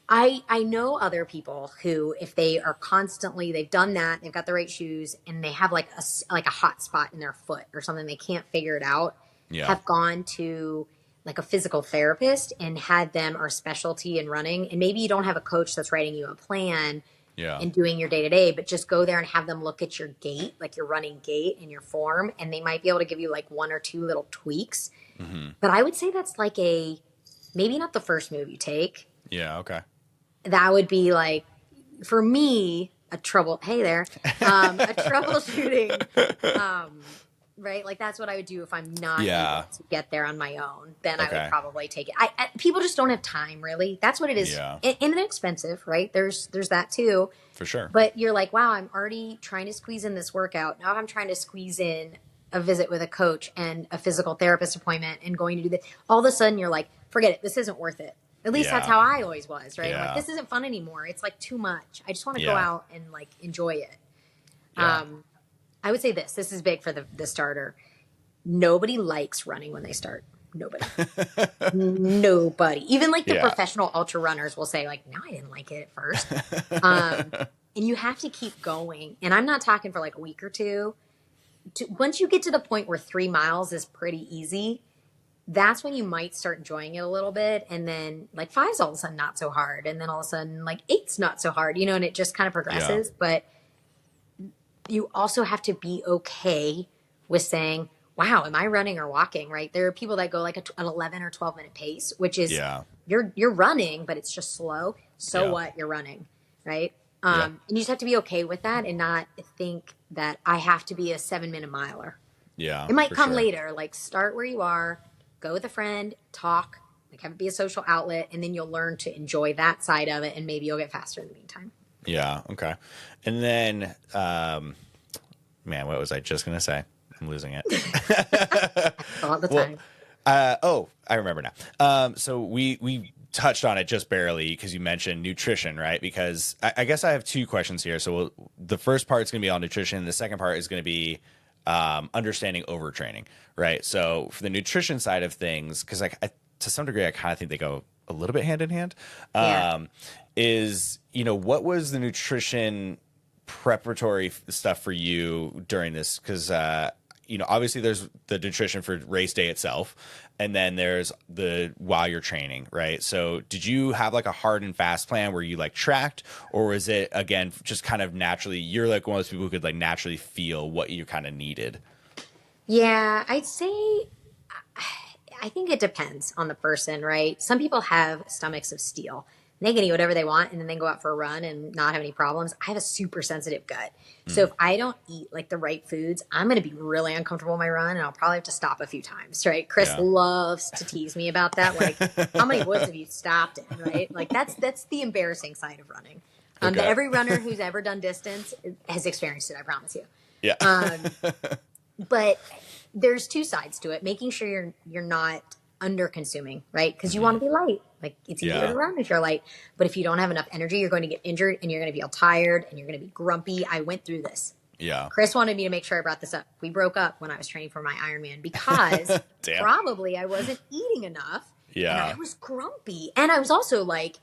I know other people who, if they are constantly, they've done that, they've got the right shoes, and they have like a hot spot in their foot or something, they can't figure it out. Have gone to like a physical therapist and had them our specialty in running. And maybe you don't have a coach that's writing you a plan and doing your day-to-day, but just go there and have them look at your gait, like your running gait and your form. And they might be able to give you like 1 or 2 little tweaks. But I would say that's like maybe not the first move you take. Yeah. Okay. That would be like, for me, a troubleshooting, right? Like that's what I would do if I'm not able to get there on my own. Then I would probably take it. People just don't have time, really. That's what it is. Yeah. And inexpensive, right? There's that too. For sure. But you're like, wow, I'm already trying to squeeze in this workout. Now I'm trying to squeeze in a visit with a coach and a physical therapist appointment and going to do this. All of a sudden you're like, forget it. This isn't worth it. At least that's how I always was, right? I'm like, this isn't fun anymore. It's like too much. I just want to go out and like enjoy it. Yeah. I would say this is big for the starter. Nobody likes running when they start. Nobody. Nobody. Even like the professional ultra runners will say like, no, I didn't like it at first. And you have to keep going. And I'm not talking for like a week or two. Once you get to the point where 3 miles is pretty easy, that's when you might start enjoying it a little bit. And then like 5's all of a sudden not so hard. And then all of a sudden like 8's not so hard, and it just kind of progresses. But you also have to be okay with saying, wow, am I running or walking, right? There are people that go like an 11 or 12 minute pace, which is you're running, but it's just slow. So what? You're running, right? And you just have to be okay with that and not think that I have to be a 7-minute miler. Yeah. It might come later. Like start where you are, go with a friend, talk, like have it be a social outlet, and then you'll learn to enjoy that side of it, and maybe you'll get faster in the meantime. Yeah. Okay. And then, man, what was I just going to say? I'm losing it. All the Well, time. I remember now. So we touched on it just barely because you mentioned nutrition, right? Because I guess I have two questions here. So the first part is going to be on nutrition. The second part is going to be understanding overtraining, right? So for the nutrition side of things, because to some degree, I kind of think they go a little bit hand in hand. Yeah. Is what was the nutrition preparatory stuff for you during this? Because obviously there's the nutrition for race day itself, and then there's the while you're training, right? So did you have like a hard and fast plan where you like tracked, or was it again just kind of naturally, you're like one of those people who could like naturally feel what you kind of needed? Yeah, I'd say I think it depends on the person, right? Some people have stomachs of steel. They can eat whatever they want and then they go out for a run and not have any problems. I have a super sensitive gut. So if I don't eat like the right foods, I'm going to be really uncomfortable in my run and I'll probably have to stop a few times, right? Chris Yeah. loves to tease me about that. Like, how many woods have you stopped in, right? Like that's the embarrassing side of running. Okay. That every runner who's ever done distance has experienced it, I promise you. Yeah. But there's two sides to it. Making sure you're not under consuming, right? Because you want to be light. Like it's easier to run if you're light. But if you don't have enough energy, you're going to get injured and you're going to feel tired and you're going to be grumpy. I went through this. Yeah. Chris wanted me to make sure I brought this up. We broke up when I was training for my Ironman because probably I wasn't eating enough. Yeah. And I was grumpy. And I was also like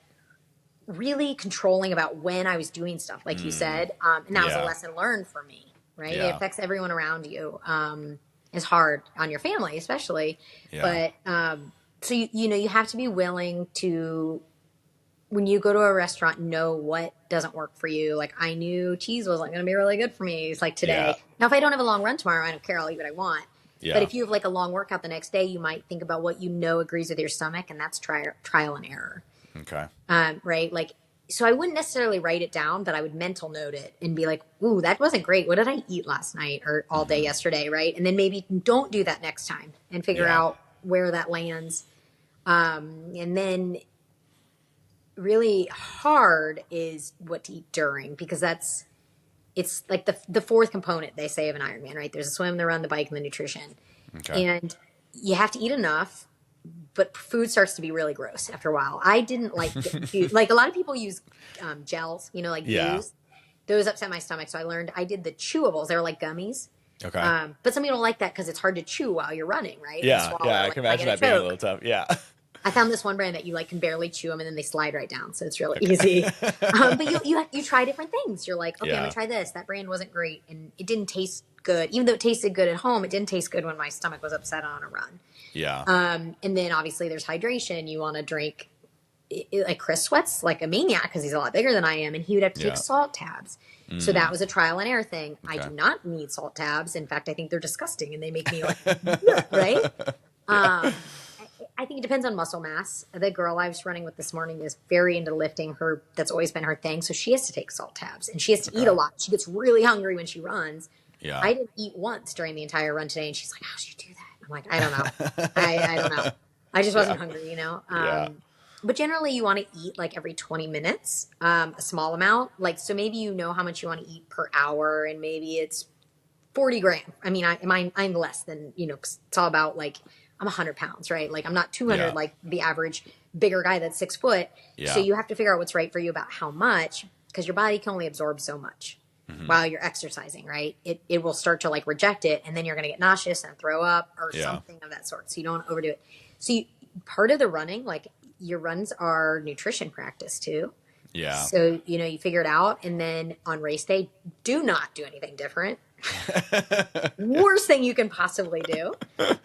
really controlling about when I was doing stuff, like you said. And that was a lesson learned for me, right? Yeah. It affects everyone around you. It's hard on your family, especially. Yeah. But so you have to be willing to, when you go to a restaurant, know what doesn't work for you. Like I knew cheese wasn't going to be really good for me. It's like today. Yeah. Now, if I don't have a long run tomorrow, I don't care. I'll eat what I want. Yeah. But if you have like a long workout the next day, you might think about what you know agrees with your stomach, and that's trial and error. Okay. Right? Like, so I wouldn't necessarily write it down, but I would mental note it and be like, ooh, that wasn't great. What did I eat last night or all day yesterday? Right. And then maybe don't do that next time and figure out where that lands. And then really hard is what to eat during, because it's like the fourth component, they say, of an Ironman, right? There's a swim, the run, the bike, and the nutrition. Okay. And you have to eat enough, but food starts to be really gross after a while. I didn't like food. Like a lot of people use gels, like Vuse. Those upset my stomach. So I learned, I did the chewables. They were like gummies. Okay. But some people don't like that because it's hard to chew while you're running, right? Yeah. Yeah. I can imagine that being a little tough. Yeah. I found this one brand that you like can barely chew them and then they slide right down. So it's really easy. But you try different things. You're like, okay, I'm gonna try this. That brand wasn't great. And it didn't taste good. Even though it tasted good at home, it didn't taste good when my stomach was upset on a run. Yeah. And then obviously there's hydration. You want to drink, like Chris sweats like a maniac because he's a lot bigger than I am, and he would have to take salt tabs. So that was a trial and error thing. Okay. I do not need salt tabs. In fact, I think they're disgusting and they make me like, right? I think it depends on muscle mass. The girl I was running with this morning is very into lifting. That's always been her thing. So she has to take salt tabs and she has to eat a lot. She gets really hungry when she runs. Yeah. I didn't eat once during the entire run today. And she's like, how'd you do that? I'm like, I don't know. I don't know. I just wasn't hungry, But generally you want to eat like every 20 minutes, a small amount. Like, so maybe you know how much you want to eat per hour and maybe it's 40 grams. I mean, I'm less than, 'cause it's all about like, I'm 100 pounds, right? Like I'm not 200 like the average bigger guy that's 6 foot. Yeah. So you have to figure out what's right for you about how much, because your body can only absorb so much while you're exercising, right? It will start to like reject it, and then you're going to get nauseous and throw up or something of that sort. So you don't want to overdo it. So part of the running, like your runs are nutrition practice too. Yeah. So, you figure it out. And then on race day, do not do anything different. Worst thing you can possibly do.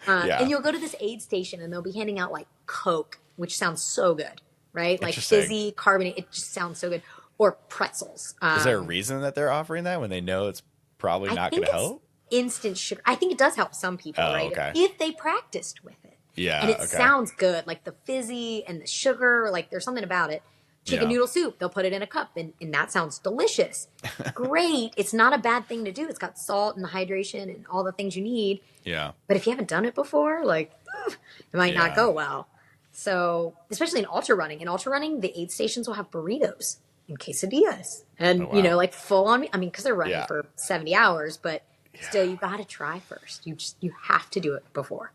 And you'll go to this aid station and they'll be handing out like Coke, which sounds so good, right? Like fizzy, carbonated. It just sounds so good. Or pretzels. Is there a reason that they're offering that when they know it's probably not going to help? Instant sugar. I think it does help some people, right? Okay. If they practiced with it. Yeah. And it sounds good. Like the fizzy and the sugar, like there's something about it. Chicken noodle soup, they'll put it in a cup, and that sounds delicious. Great. It's not a bad thing to do. It's got salt and the hydration and all the things you need. Yeah. But if you haven't done it before, like, it might not go well. So, especially in ultra running. In ultra running, the aid stations will have burritos. in quesadillas and, Oh, wow. like full on meat. I mean, because they're running Yeah. for 70 hours, but still, Yeah. you got to try first. You have to do it before.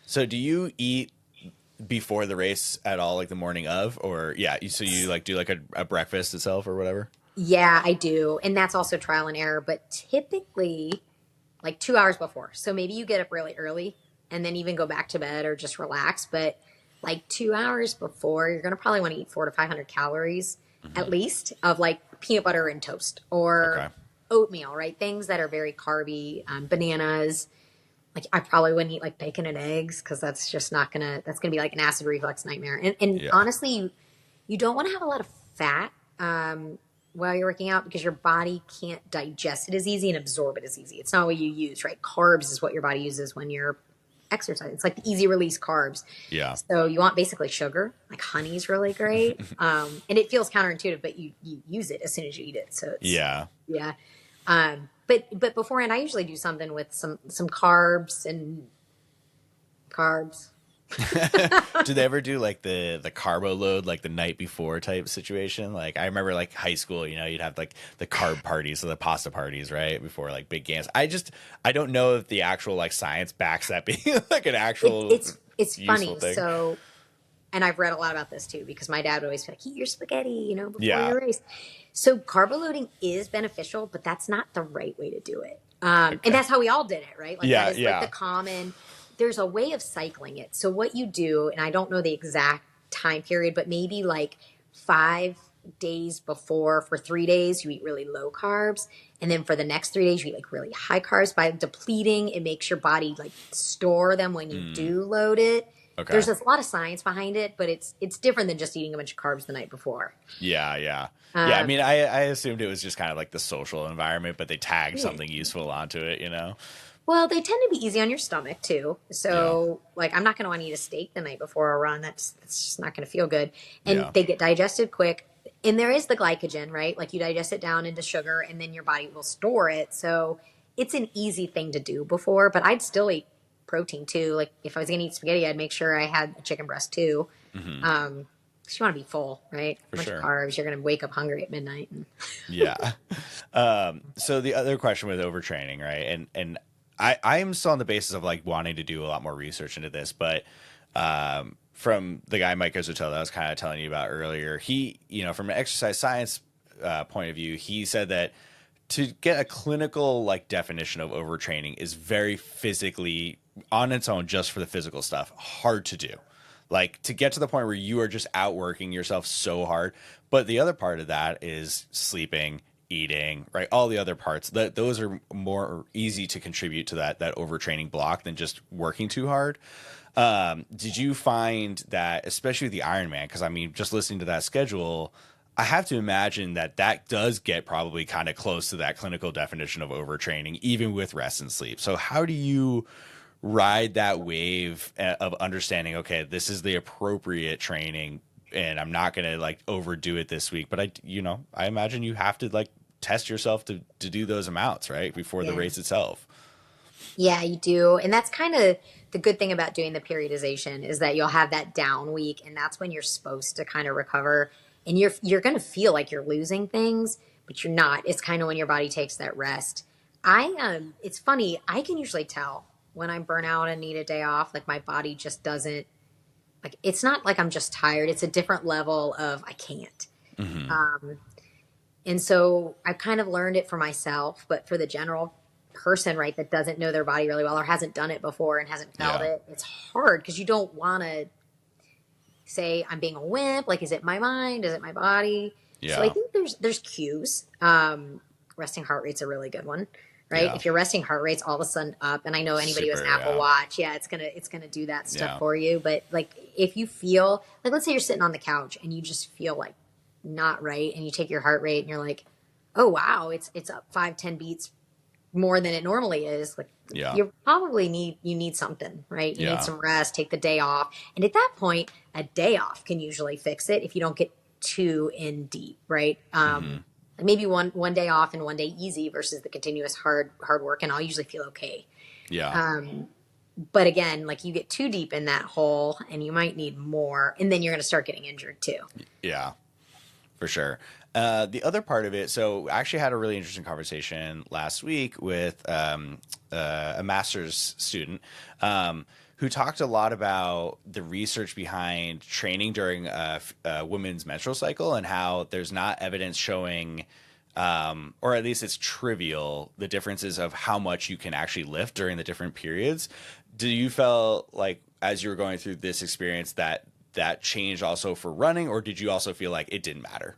So do you eat before the race at all, like the morning of, or so you like do like a breakfast itself or whatever? Yeah, I do. And that's also trial and error, but typically like 2 hours before. So maybe you get up really early and then even go back to bed or just relax. But like 2 hours before, you're going to probably want to eat 400 to 500 calories Mm-hmm. at least of like peanut butter and toast or Okay. oatmeal, right? Things that are very carby, bananas. Like I probably wouldn't eat like bacon and eggs because that's just not gonna. That's gonna be like an acid reflux nightmare. And Yeah. honestly, you don't want to have a lot of fat while you're working out because your body can't digest it as easy and absorb it as easy. It's not what you use, right? Carbs is what your body uses when you're exercising. It's like the easy release carbs. Yeah. So you want basically sugar. Like honey's really great, and it feels counterintuitive, but you use it as soon as you eat it. So it's Yeah. yeah. But beforehand, I usually do something with some carbs and carbs. Do they ever do like the carbo load like the night before type situation? Like I remember like high school, you'd have like the carb parties or the pasta parties, right? Before like big games. I don't know if the actual like science backs that being like an actual It's useful funny. thing. So, and I've read a lot about this too because my dad would always be like, "Eat your spaghetti," before Yeah. your race. So carbo loading is beneficial, but that's not the right way to do it. And Okay. that's how we all did it, right? Like Yeah, that is like the yeah. common. There's a way of cycling it. So what you do, and I don't know the exact time period, but maybe like 5 days before, for 3 days, you eat really low carbs. And then for the next 3 days, you eat like really high carbs. By depleting, it makes your body like store them when you do load it. Okay. There's a lot of science behind it, but it's different than just eating a bunch of carbs the night before. Yeah, yeah. Yeah, I Um, mean, I assumed it was just kind of like the social environment, but they tagged yeah. something useful onto it, Well, they tend to be easy on your stomach too. Yeah. So, like, I'm not going to want to eat a steak the night before a run. That's just not going to feel good. And Yeah. they get digested quick. And there is the glycogen, right? Like you digest it down into sugar, and then your body will store it. So it's an easy thing to do before. But I'd still eat protein too. Like if I was going to eat spaghetti, I'd make sure I had a chicken breast too. Hmm. 'Cause you want to be full, right? A For bunch of sure. carbs. You're going to wake up hungry at midnight. Yeah. So the other question with overtraining, right? And I'm still on the basis of like wanting to do a lot more research into this, but from the guy Mike Izzuto that I was kind of telling you about earlier, he, from an exercise science point of view, he said that to get a clinical like definition of overtraining is very physically on its own, just for the physical stuff, hard to do. Like to get to the point where you are just outworking yourself so hard. But the other part of that is sleeping, eating, right? All the other parts that those are more easy to contribute to that overtraining block than just working too hard. Did you find that, especially with the Ironman, because I mean, just listening to that schedule, I have to imagine that does get probably kind of close to that clinical definition of overtraining, even with rest and sleep. So how do you ride that wave of understanding, okay, this is the appropriate training and I'm not going to like overdo it this week, but I imagine you have to like test yourself to do those amounts, right? Before the Yeah. race itself. Yeah, you do. And that's kind of the good thing about doing the periodization is that you'll have that down week and that's when you're supposed to kind of recover and you're going to feel like you're losing things, but you're not. It's kind of when your body takes that rest. It's funny, I can usually tell when I'm burnt out and need a day off, like my body just doesn't like it's not like I'm just tired. It's a different level of I can't. Mm-hmm. And so I've kind of learned it for myself, but for the general person, right, that doesn't know their body really well or hasn't done it before and hasn't felt Yeah. it, it's hard because you don't want to say I'm being a wimp. Like, is it my mind? Is it my body? So I Yeah. think there's cues. Resting heart rate's a really good one, right? Yeah. If your resting heart rate's all of a sudden up, and I know anybody who has Super. an Apple Yeah. Watch, yeah, it's gonna do that stuff Yeah. for you. But like if you feel like, let's say you're sitting on the couch and you just feel like not right, and you take your heart rate and you're like, oh wow, it's up 5-10 beats more than it normally is. Like Yeah. you probably need something, right? You Yeah. need some rest, take the day off. And at that point, a day off can usually fix it if you don't get too in deep, right? Mm-hmm. Maybe one day off and one day easy versus the continuous hard work, and I'll usually feel okay. Yeah. But again, like you get too deep in that hole and you might need more, and then you're going to start getting injured too. Yeah. For sure. The other part of it, so I actually had a really interesting conversation last week with a master's student who talked a lot about the research behind training during a woman's menstrual cycle and how there's not evidence showing, or at least it's trivial, the differences of how much you can actually lift during the different periods. Do you feel like as you were going through this experience that changed also for running, or did you also feel like it didn't matter?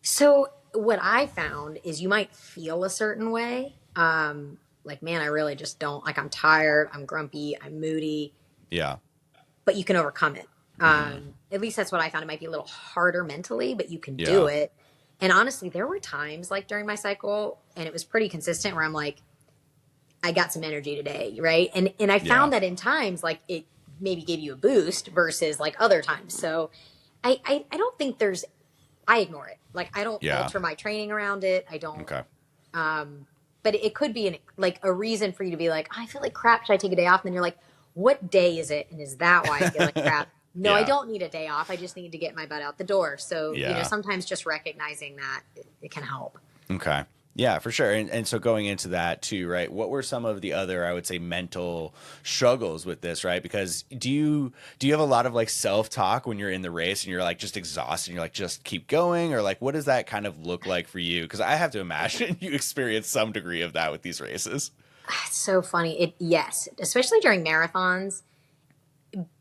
So what I found is you might feel a certain way. Like, man, I really just don't, like, I'm tired, I'm grumpy, I'm moody. Yeah. But you can overcome it. At least that's what I found. It might be a little harder mentally, but you can do Yeah. it. And honestly, there were times like during my cycle, and it was pretty consistent, where I'm like, I got some energy today, right? And I Yeah. found that in times like it maybe gave you a boost versus like other times. So I don't think there's, I ignore it. Like, I don't Yeah. alter my training around it. I don't. Okay. But it could be like a reason for you to be like, I feel like crap. Should I take a day off? And then you're like, what day is it? And is that why I feel like crap? No, I Yeah. don't need a day off. I just need to get my butt out the door. So, Yeah. sometimes just recognizing that it can help. Okay. Yeah, for sure. And so going into that too, right? What were some of the other, I would say, mental struggles with this, right? Because do you have a lot of like self-talk when you're in the race and you're like just exhausted and you're like, just keep going? Or like, what does that kind of look like for you? Because I have to imagine you experience some degree of that with these races. It's so funny. Yes, especially during marathons,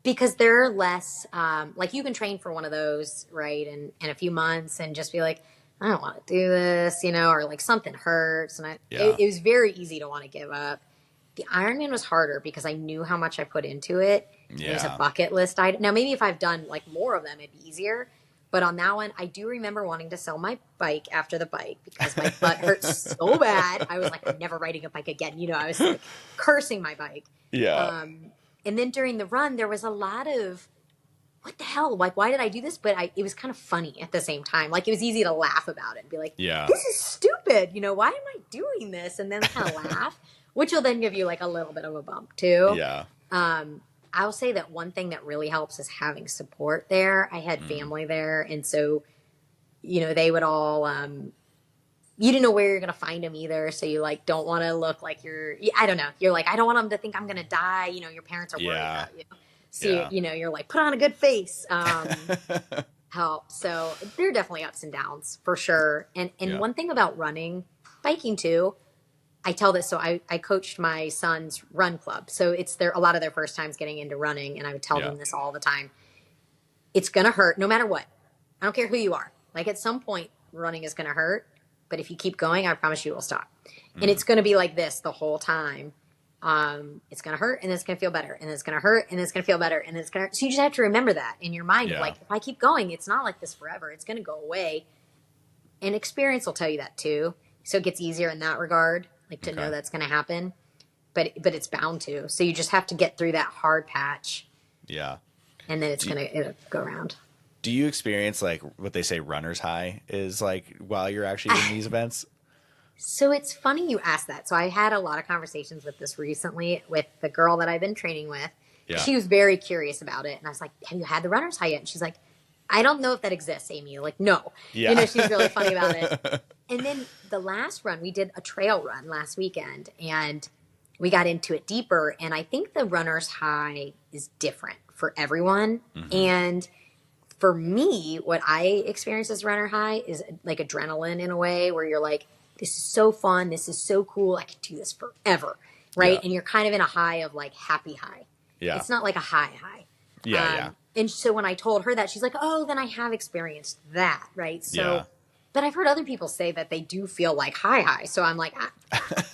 because they're less, like, you can train for one of those, right? In a few months and just be like, I don't want to do this, or like something hurts. And Yeah. it was very easy to want to give up. The Ironman was harder because I knew how much I put into it. Yeah. It was a bucket list item. Now, maybe if I've done like more of them, it'd be easier. But on that one, I do remember wanting to sell my bike after the bike because my butt hurt so bad. I was like, I'm never riding a bike again. I was like cursing my bike. Yeah. And then during the run, there was a lot of, what the hell? Like, why did I do this? But it was kind of funny at the same time. Like, it was easy to laugh about it and be like, Yeah. this is stupid. Why am I doing this? And then kind of laugh, which will then give you like a little bit of a bump too. Yeah. I'll say that one thing that really helps is having support there. I had family there. And so, they would all, you didn't know where you're going to find them either. So you like, don't want to look like I don't know. You're like, I don't want them to think I'm going to die. Your parents are worried about you. So, you're like, put on a good face. Help. So there are definitely ups and downs for sure. And one thing about running, biking too, I tell this. So I coached my son's run club. So it's a lot of their first times getting into running. And I would tell them this all the time. It's going to hurt no matter what. I don't care who you are. Like, at some point, running is going to hurt. But if you keep going, I promise you it will stop. And it's going to be like this the whole time. It's going to hurt, and then it's going to feel better. And it's going to hurt, and it's going to feel better. And it's going to, so you just have to remember that in your mind. Yeah. Like, if I keep going, it's not like this forever. It's going to go away. And experience will tell you that too. So it gets easier in that regard, like to know that's going to happen. But it's bound to. So you just have to get through that hard patch. Yeah. And then it'll go around. Do you experience like what they say runner's high is like while you're actually in these events? So it's funny you asked that. So I had a lot of conversations with this recently with the girl that I've been training with. Yeah. She was very curious about it. And I was like, have you had the runner's high yet? And she's like, I don't know if that exists, Amy. Like, no. Yeah. She's really funny about it. And then the last run, we did a trail run last weekend and we got into it deeper. And I think the runner's high is different for everyone. And for me, what I experience as runner high is like adrenaline in a way where you're like, this is so fun. This is so cool. I could do this forever. Right. Yeah. And you're kind of in a high of like happy high. Yeah. It's not like a high. Yeah. And so when I told her that, she's like, oh, then I have experienced that. Right. So, but I've heard other people say that they do feel like high. So I'm like,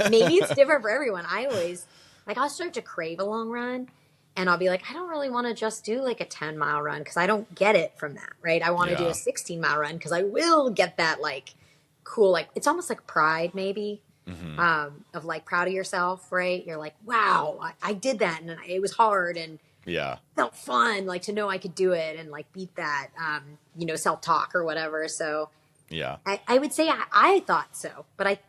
maybe it's different for everyone. I always like, I'll start to crave a long run. And I'll be like, I don't really want to just do like a 10-mile run because I don't get it from that, right? I want to do a 16-mile run because I will get that like cool, like it's almost like pride maybe of like proud of yourself, right? You're like, wow, I did that and it was hard and felt fun, like to know I could do it and like beat that, self-talk or whatever. So I would say I thought so, but I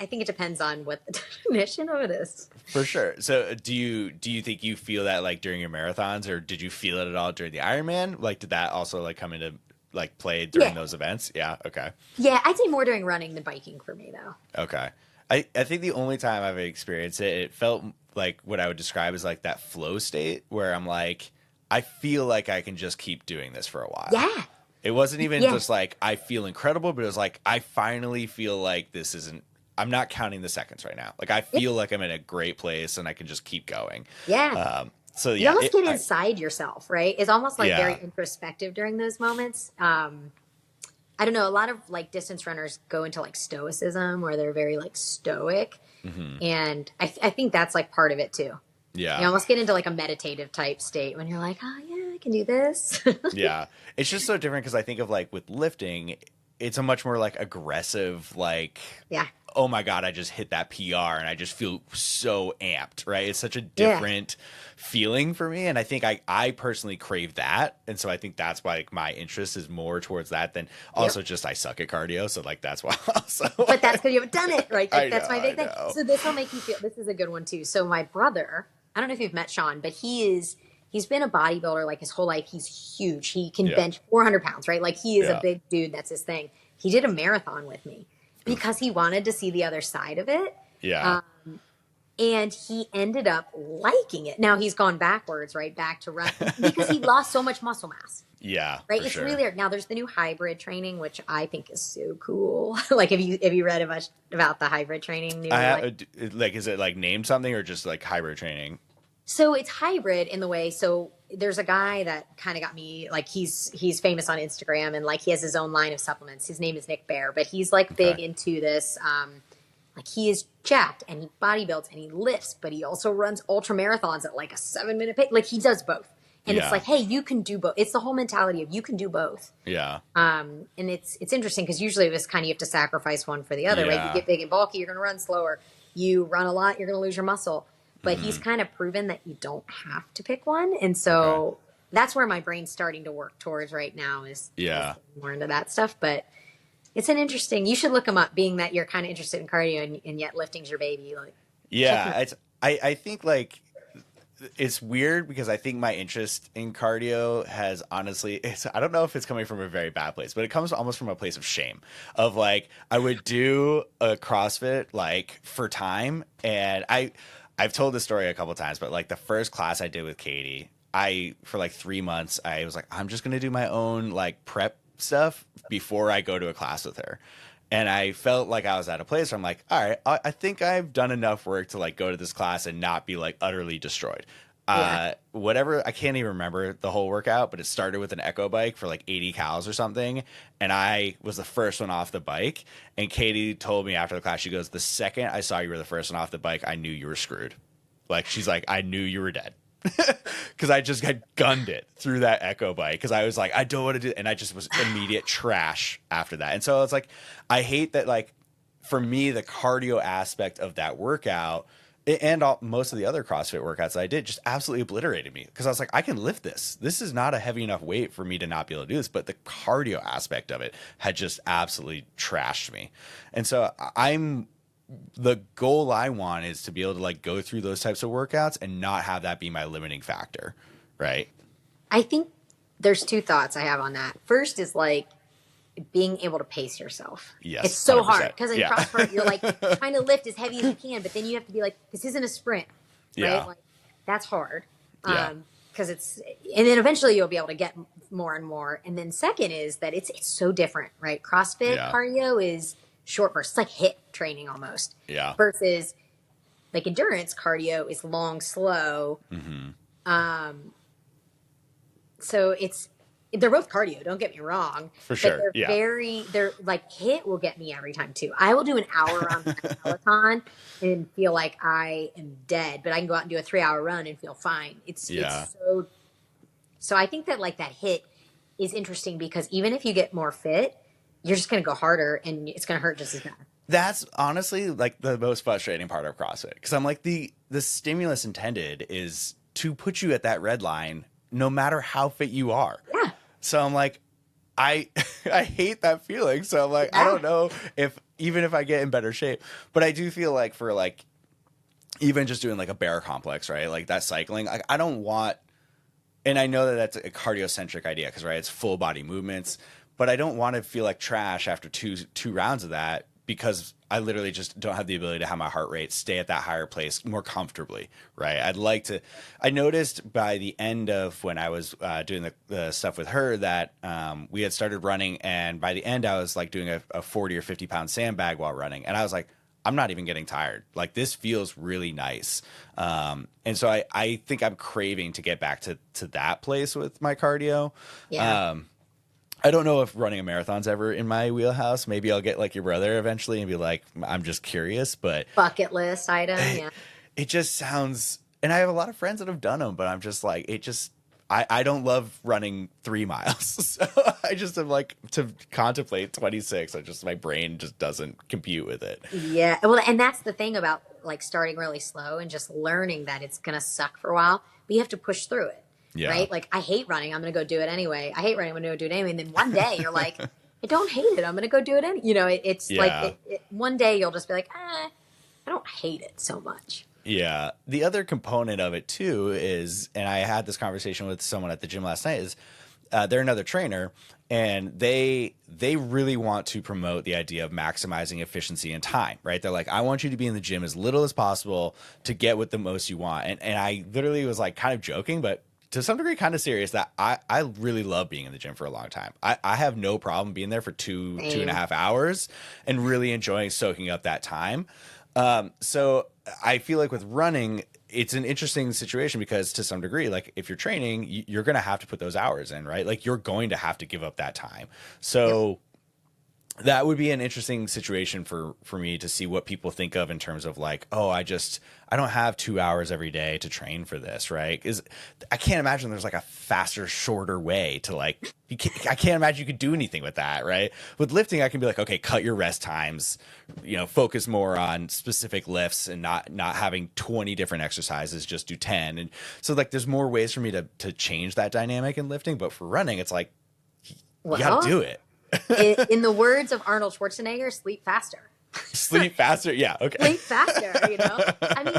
think it depends on what the definition of it is. For sure. So do you think you feel that like during your marathons or did you feel it at all during the Ironman? Like, did that also like come into like play during those events? Yeah. Okay. Yeah, I'd say more during running than biking for me though. Okay. I think the only time I've experienced it, it felt like what I would describe as like that flow state where I'm like, I feel like I can just keep doing this for a while. Yeah. It wasn't even just like I feel incredible, but it was like I finally feel like this isn't. I'm not counting the seconds right now. Like I feel like I'm in a great place and I can just keep going. Yeah. So You yeah, almost get inside yourself, right? It's almost like very introspective during those moments. I don't know. A lot of like distance runners go into like stoicism where they're very like stoic. And I think that's like part of it too. Yeah. You almost get into like a meditative type state when you're like, oh yeah, I can do this. Yeah. It's just so different because I think of like with lifting, it's a much more like aggressive, like, oh my God, I just hit that PR and I just feel so amped, right? It's such a different feeling for me. And I think I personally crave that. And so I think that's why like, my interest is more towards that than also just I suck at cardio. So like that's why also. But that's because you haven't done it, right? Like, that's my big thing. Know. So this will make you feel, this is a good one too. So my brother, I don't know if you've met Sean, but he's been a bodybuilder like his whole life. He's huge. He can bench 400 pounds, right? Like he is a big dude. That's his thing. He did a marathon with me because he wanted to see the other side of it. Yeah. And he ended up liking it. Now he's gone backwards, right? Back to run because he lost so much muscle mass. Yeah. Right. It's really hard. Now there's the new hybrid training, which I think is so cool. Like, have you read much about the hybrid training? Like, is it like named something or just like hybrid training? So it's hybrid in the way. So there's a guy that kind of got me, like he's famous on Instagram and like he has his own line of supplements. His name is Nick Bear, but he's like big into this. Like he is jacked and he bodybuilds and he lifts, but he also runs ultra marathons at like a 7-minute pace. Like he does both. And it's like, hey, you can do both. It's the whole mentality of you can do both. Yeah. And it's interesting because usually it's kind of you have to sacrifice one for the other, right? You get big and bulky, you're going to run slower. You run a lot, you're going to lose your muscle. But he's kind of proven that you don't have to pick one. And so that's where my brain's starting to work towards right now is more into that stuff. But it's an interesting, you should look them up being that you're kind of interested in cardio and yet lifting's your baby. Like, I think like it's weird because I think my interest in cardio has honestly, I don't know if it's coming from a very bad place, but it comes almost from a place of shame of like, I would do a CrossFit like for time. And I've told this story a couple of times, but like the first class I did with Katie, for like 3 months, I was like, I'm just going to do my own like prep stuff before I go to a class with her. And I felt like I was at a place where I'm like, all right, I think I've done enough work to like go to this class and not be like utterly destroyed. Whatever, I can't even remember the whole workout, but it started with an echo bike for like 80 cals or something. And I was the first one off the bike. And Katie told me after the class, she goes, the second I saw you were the first one off the bike, I knew you were screwed. Like, she's like, I knew you were dead. Because I just had gunned it through that echo bike because I was like, I don't want to do it. And I just was immediate trash after that. And so it's like, I hate that, like, for me, the cardio aspect of that workout and most of the other CrossFit workouts I did just absolutely obliterated me because I was like, I can lift this. This is not a heavy enough weight for me to not be able to do this. But the cardio aspect of it had just absolutely trashed me. And so the goal I want is to be able to like go through those types of workouts and not have that be my limiting factor. Right. I think there's two thoughts I have on that. First is like being able to pace yourself. Yes. It's so 100%. Hard because in CrossFit, you're like trying to lift as heavy as you can, but then you have to be like, this isn't a sprint. Right. Yeah. Like, that's hard. Because and then eventually you'll be able to get more and more. And then second is that it's so different, right? CrossFit cardio is short bursts. It's like HIIT training almost. Yeah. Versus like endurance cardio is long, slow. So they're both cardio. Don't get me wrong. For sure. They're like HIIT will get me every time too. I will do an hour on Peloton and feel like I am dead, but I can go out and do a 3-hour run and feel fine. It's so I think that like that HIIT is interesting because even if you get more fit, you're just going to go harder and it's going to hurt just as bad. That's honestly like the most frustrating part of CrossFit because I'm like the stimulus intended is to put you at that red line no matter how fit you are. Yeah. So I'm like, I hate that feeling. So I'm like, I don't know even if I get in better shape, but I do feel like for like even just doing like a bear complex, right? Like that cycling, like I don't want. And I know that that's a cardiocentric idea because, right, it's full body movements. but I don't want to feel like trash after two rounds of that, because I literally just don't have the ability to have my heart rate stay at that higher place more comfortably, right? I noticed by the end of when I was doing the stuff with her that we had started running, and by the end I was like doing a 40 or 50 pound sandbag while running. And I was like, I'm not even getting tired. Like, this feels really nice. And so I think I'm craving to get back to that place with my cardio. Yeah. I don't know if running a marathon's ever in my wheelhouse. Maybe I'll get like your brother eventually and be like, I'm just curious, but Bucket list item. Yeah. it just sounds, and I have a lot of friends that have done them, but I'm just like, I don't love running 3 miles. So I just am like, to contemplate 26. My brain just doesn't compute with it. Yeah. Well, and that's the thing about like starting really slow and just learning that it's going to suck for a while, but you have to push through it. Yeah. Right? Like, I hate running. I'm going to go do it anyway. I hate running. I'm going to go do it anyway. And then one day you're like, I don't hate it. I'm going to go do it anyway. You know, it's like one day you'll just be like, I don't hate it so much. Yeah. The other component of it too is, and I had this conversation with someone at the gym last night, is they're another trainer, and they really want to promote the idea of maximizing efficiency and time, right? They're like, I want you to be in the gym as little as possible to get what the most you want. And I literally was like kind of joking, but to some degree kind of serious, that I really love being in the gym for a long time. I have no problem being there for 2.5 hours and really enjoying soaking up that time. So I feel like with running, it's an interesting situation because to some degree, like if you're training, you're going to have to put those hours in, right? Like, you're going to have to give up that time. So that would be an interesting situation for me to see what people think of in terms of like, oh, I don't have 2 hours every day to train for this, right? Because I can't imagine there's like a faster, shorter way to like, I can't imagine you could do anything with that, right? With lifting, I can be like, okay, cut your rest times, focus more on specific lifts and not having 20 different exercises, just do 10. And so like, there's more ways for me to change that dynamic in lifting. But for running, it's like, you got to do it. In the words of Arnold Schwarzenegger, sleep faster. Sleep faster. Yeah. Okay. Sleep faster. I mean,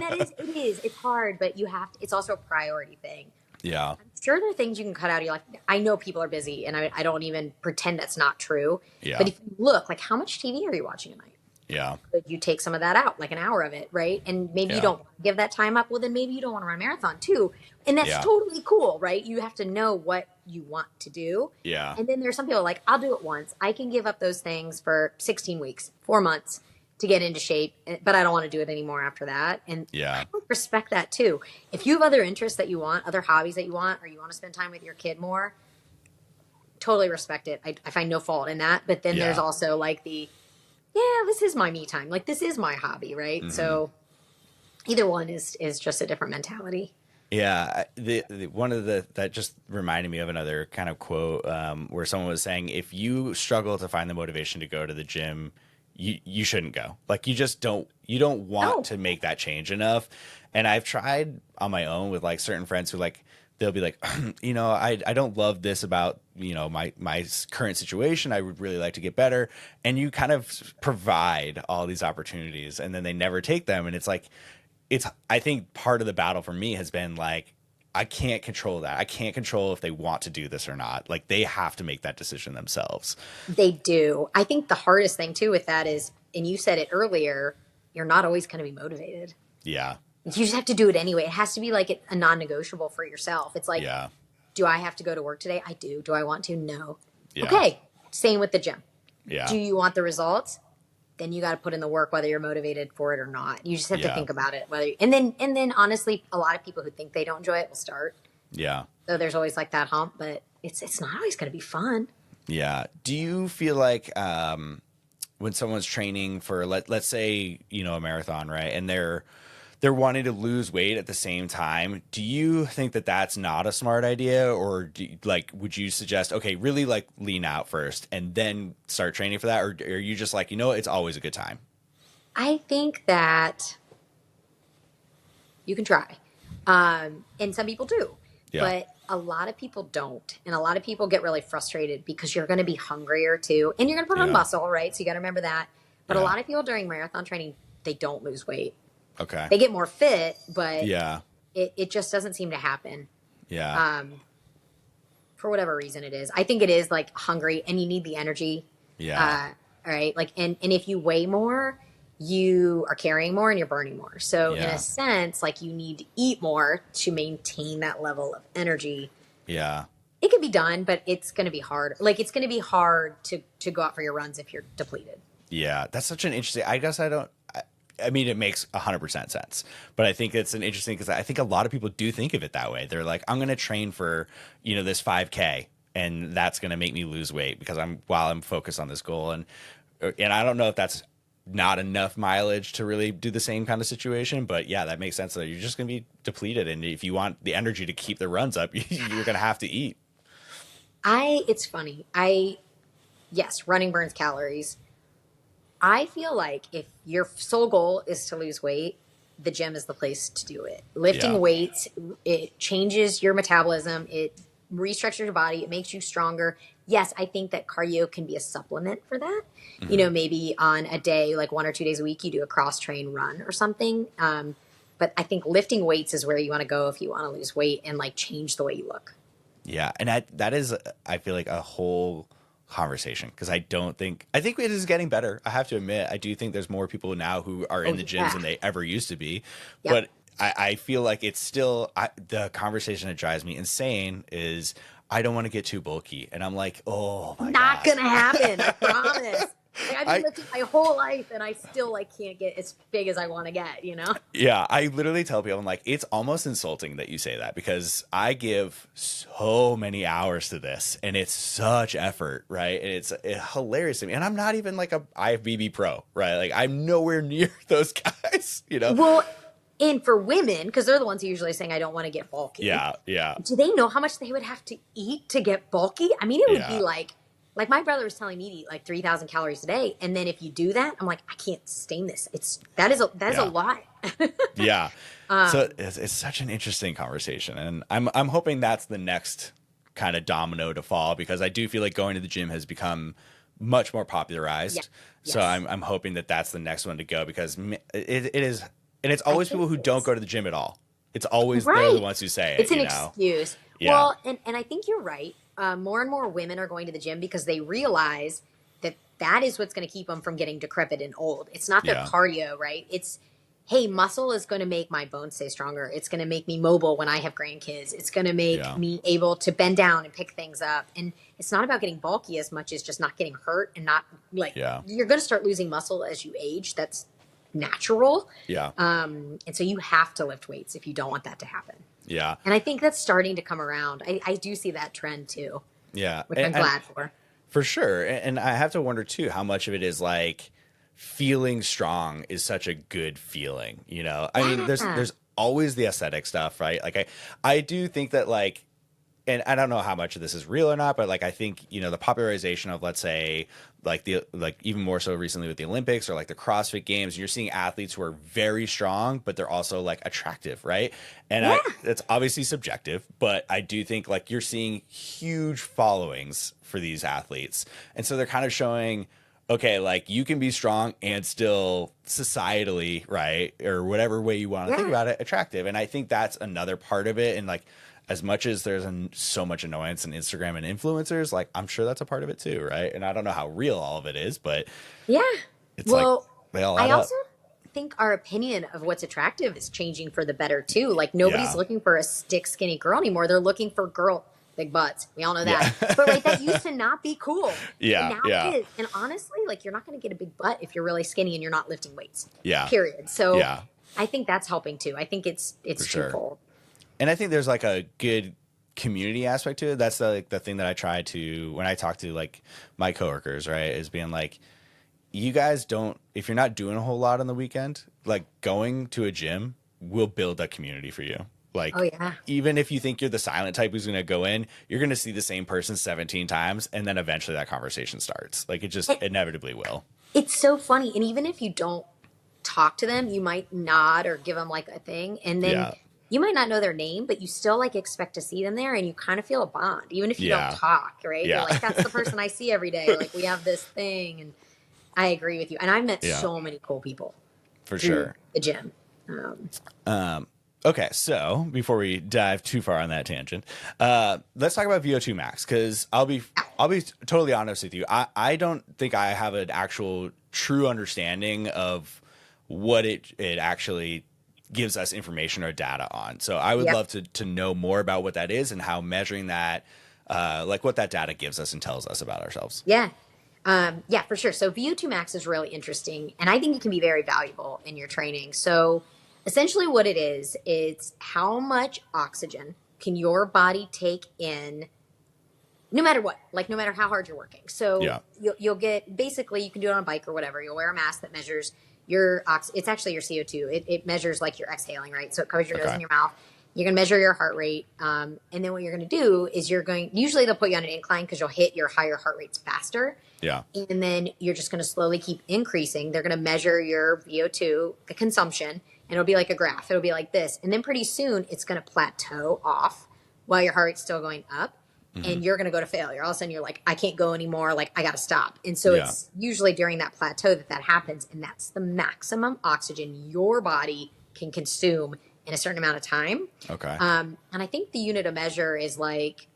it is. It's hard, but it's also a priority thing. Yeah. I'm sure there are things you can cut out of your life. I know people are busy, and I don't even pretend that's not true. Yeah. But if you look, like, how much TV are you watching a night? Yeah. Could you take some of that out, like an hour of it, right? And maybe you don't give that time up. Well, then maybe you don't want to run a marathon too. And that's totally cool, right? You have to know what you want to do. Yeah. And then there's some people like, I'll do it once. I can give up those things for 16 weeks, 4 months to get into shape, but I don't want to do it anymore after that. And I respect that too. If you have other interests that you want, other hobbies that you want, or you want to spend time with your kid more, totally respect it. I find no fault in that. But then there's also like this is my me time. Like, this is my hobby, right? Mm-hmm. So either one is just a different mentality. Yeah. One of that just reminded me of another kind of quote where someone was saying, if you struggle to find the motivation to go to the gym, you shouldn't go. Like, you don't want to make that change enough. And I've tried on my own with like certain friends who like, they'll be like, I don't love this about, my current situation. I would really like to get better. And you kind of provide all these opportunities and then they never take them. And it's like, I think part of the battle for me has been like, I can't control that. I can't control if they want to do this or not. Like, they have to make that decision themselves. They do. I think the hardest thing too with that is, and you said it earlier, you're not always going to be motivated. Yeah. You just have to do it anyway. It has to be like a non-negotiable for yourself. It's like, do I have to go to work today? I do. Do I want to? No. Yeah. Okay. Same with the gym. Yeah. Do you want the results? Then you got to put in the work, whether you're motivated for it or not. You just have to think about it. And then honestly, a lot of people who think they don't enjoy it will start. Yeah. So there's always like that hump, but it's not always going to be fun. Yeah. Do you feel like when someone's training for let's say, a marathon, right? And they're wanting to lose weight at the same time. Do you think that that's not a smart idea? Or would you suggest, okay, really like lean out first and then start training for that? Or are you just like, it's always a good time? I think that you can try. And some people do, but a lot of people don't. And a lot of people get really frustrated because you're going to be hungrier too. And you're going to put on muscle, right? So you got to remember that. But a lot of people during marathon training, they don't lose weight. Okay. They get more fit, but it just doesn't seem to happen. Yeah. for whatever reason it is. I think it is like hungry and you need the energy. Yeah. Right. Like, and if you weigh more, you are carrying more and you're burning more. So in a Yeah. sense, like you need to eat more to maintain that level of energy. Yeah. It can be done, but it's going to be hard. Like it's going to be hard to go out for your runs if you're depleted. Yeah. That's such an interesting, I guess I mean, it makes 100% sense, but I think it's an interesting because I think a lot of people do think of it that way. They're like, I'm going to train for, this 5K and that's going to make me lose weight because while I'm focused on this goal. And I don't know if that's not enough mileage to really do the same kind of situation, but yeah, that makes sense that you're just going to be depleted. And if you want the energy to keep the runs up, you're going to have to eat. It's funny. Yes, running burns calories. I feel like if your sole goal is to lose weight, the gym is the place to do it. Lifting weights, it changes your metabolism. It restructures your body. It makes you stronger. Yes, I think that cardio can be a supplement for that. Mm-hmm. Maybe on a day, like 1 or 2 days a week, you do a cross-train run or something. But I think lifting weights is where you want to go if you want to lose weight and like change the way you look. Yeah. And that is, I feel like a whole conversation because I think it is getting better. I have to admit, I do think there's more people now who are in the gyms than they ever used to be. Yep. But I feel like it's still the conversation that drives me insane is I don't want to get too bulky. And I'm like, oh my God. Not going to happen. I promise. Like, I've been lifting my whole life and I still like can't get as big as I want to get, Yeah, I literally tell people, I'm like, it's almost insulting that you say that because I give so many hours to this and it's such effort, right? And it's hilarious to me. And I'm not even like a IFBB pro, right? Like I'm nowhere near those guys, Well, and for women, because they're the ones who usually saying, I don't want to get bulky. Yeah, yeah. Do they know how much they would have to eat to get bulky? I mean, it would be like my brother was telling me to eat like 3,000 calories a day. And then if you do that, I'm like, I can't sustain this. That is a lot. Yeah. So it's such an interesting conversation. And I'm hoping that's the next kind of domino to fall because I do feel like going to the gym has become much more popularized. Yeah. Yes. So I'm hoping that that's the next one to go because it is. And it's always people who don't go to the gym at all. It's always they're the ones who say it. It's an excuse. Yeah. Well, and I think you're right. More and more women are going to the gym because they realize that is what's going to keep them from getting decrepit and old. It's not their cardio, right? It's, hey, muscle is going to make my bones stay stronger. It's going to make me mobile when I have grandkids. It's going to make me able to bend down and pick things up. And it's not about getting bulky as much as just not getting hurt and not like you're going to start losing muscle as you age. That's natural. Yeah. And so you have to lift weights if you don't want that to happen. Yeah. And I think that's starting to come around. I do see that trend too. Yeah. Which I'm glad for. For sure. And I have to wonder too, how much of it is like feeling strong is such a good feeling, I mean, there's always the aesthetic stuff, right? Like I do think that like, and I don't know how much of this is real or not, but like I think the popularization of let's say like even more so recently with the Olympics or like the CrossFit Games, you're seeing athletes who are very strong, but they're also like attractive, right? And it's obviously subjective, but I do think like you're seeing huge followings for these athletes, and so they're kind of showing, okay, like you can be strong and still societally, right, or whatever way you want to think about it, attractive, and I think that's another part of it, and like. As much as there's so much annoyance in Instagram and influencers, like I'm sure that's a part of it too, right? And I don't know how real all of it is, but it's like they all add up. Think our opinion of what's attractive is changing for the better too. Like nobody's looking for a stick skinny girl anymore. They're looking for big butts. We all know that. But like that used to not be cool. Yeah. And now it is. And honestly, like you're not going to get a big butt if you're really skinny and you're not lifting weights. Yeah. Period. So I think that's helping too. I think it's twofold. And I think there's like a good community aspect to it. That's the thing that I try to, when I talk to like my coworkers, right, is being like, you guys don't, if you're not doing a whole lot on the weekend, like going to a gym will build a community for you. Like, even if you think you're the silent type who's going to go in, you're going to see the same person 17 times. And then eventually that conversation starts. Like it just inevitably will. It's so funny. And even if you don't talk to them, you might nod or give them like a thing. And then you might not know their name, but you still like expect to see them there and you kind of feel a bond, even if you don't talk, right? Yeah. You're like, that's the person I see every day. Like we have this thing. And I agree with you. And I've met so many cool people. For sure. The gym. Okay, so before we dive too far on that tangent, let's talk about VO2 max, because I'll be totally honest with you. I don't think I have an actual true understanding of what it actually gives us information or data on. So I would Yep. love to know more about what that is and how measuring that, like what that data gives us and tells us about ourselves. Yeah. Yeah, for sure. So VO2 max is really interesting, and I think it can be very valuable in your training. So essentially what it is, it's how much oxygen can your body take in no matter what, like no matter how hard you're working. So Yeah. you'll get, basically you can do it on a bike or whatever. You'll wear a mask that measures your it's actually your CO2. It measures like your exhaling, right? So it covers your nose Okay. and your mouth. You're going to measure your heart rate. And then what you're going to do is usually they'll put you on an incline because you'll hit your higher heart rates faster. Yeah. And then you're just going to slowly keep increasing. They're going to measure your VO2, the consumption, and it'll be like a graph. It'll be like this. And then pretty soon it's going to plateau off while your heart rate's still going up. And you're going to go to failure. All of a sudden you're like, I can't go anymore. Like, I got to stop. And so Yeah. it's usually during that plateau that happens. And that's the maximum oxygen your body can consume in a certain amount of time. Okay. And I think the unit of measure is like,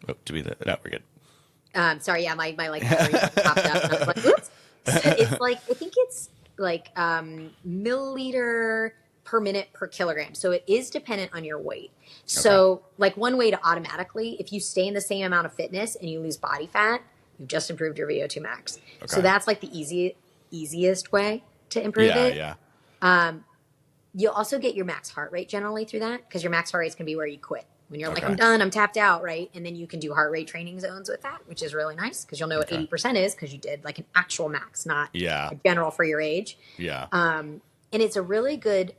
Oh, to be the no, we're good. sorry, yeah, my like memory popped up, and I was like, oops. It's like, I think it's like milliliter per minute per kilogram. So it is dependent on your weight. So like one way to automatically, if you stay in the same amount of fitness and you lose body fat, you've just improved your VO2 max. So Okay. that's like the easiest way to improve Yeah. it. Yeah. You'll also get your max heart rate generally through that, because your max heart rate is going to be where you quit. When you're like, Okay. I'm done, I'm tapped out, right? And then you can do heart rate training zones with that, which is really nice because you'll know what Okay. 80% is because you did like an actual max, not Yeah. a general for your age. Yeah. And it's a really good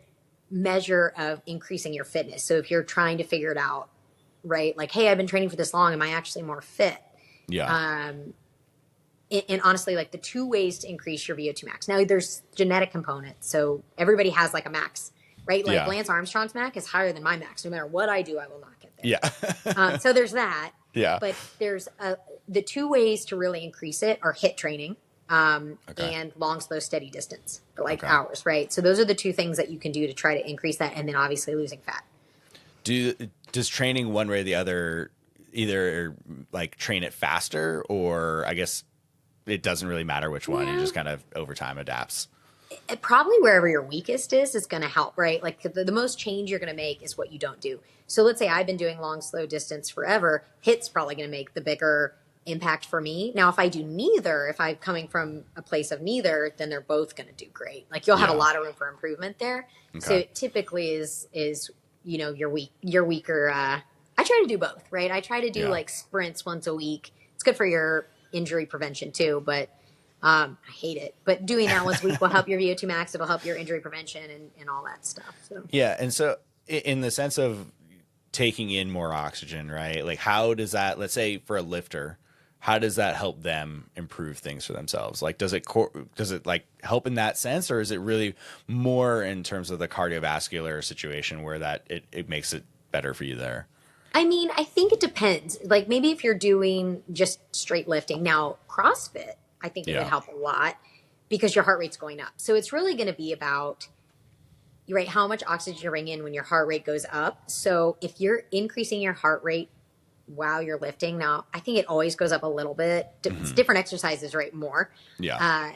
measure of increasing your fitness. So if you're trying to figure it out, right? Like, hey, I've been training for this long. Am I actually more fit? Yeah. And honestly, like the two ways to increase your VO2 max. Now, there's genetic components. So everybody has like a max, right? Like Yeah. Lance Armstrong's max is higher than my max. No matter what I do, I will not get there. Yeah. So there's that. Yeah. But there's the two ways to really increase it are HIIT training Okay. and long, slow, steady distance for like Okay. hours, right? So those are the two things that you can do to try to increase that. And then obviously losing fat. Does training one way or the other either like train it faster, or I guess it doesn't really matter which one. It just kind of over time adapts. Probably wherever your weakest is going to help, right? Like the most change you're going to make is what you don't do. So let's say I've been doing long, slow distance forever. HIIT's probably going to make the bigger impact for me. Now, if I do neither, if I'm coming from a place of neither, then they're both going to do great. Like you'll have a Yeah. lot of room for improvement there. Okay. So it typically is, your weaker. I try to do both, right? I try to do Yeah. like sprints once a week. It's good for your injury prevention too, but I hate it. But doing that once a week will help your VO2 max. It'll help your injury prevention and all that stuff. So Yeah. And so in the sense of taking in more oxygen, right? Like how does that, let's say for a lifter, how does that help them improve things for themselves? Like, does it like help in that sense, or is it really more in terms of the cardiovascular situation where that it makes it better for you there? I mean, I think it depends. Like maybe if you're doing just straight lifting. Now, CrossFit, I think it Yeah. would help a lot because your heart rate's going up. So it's really going to be about, right, how much oxygen you bring in when your heart rate goes up. So if you're increasing your heart rate while you're lifting, now I think it always goes up a little bit. It's different exercises, right? More. Yeah.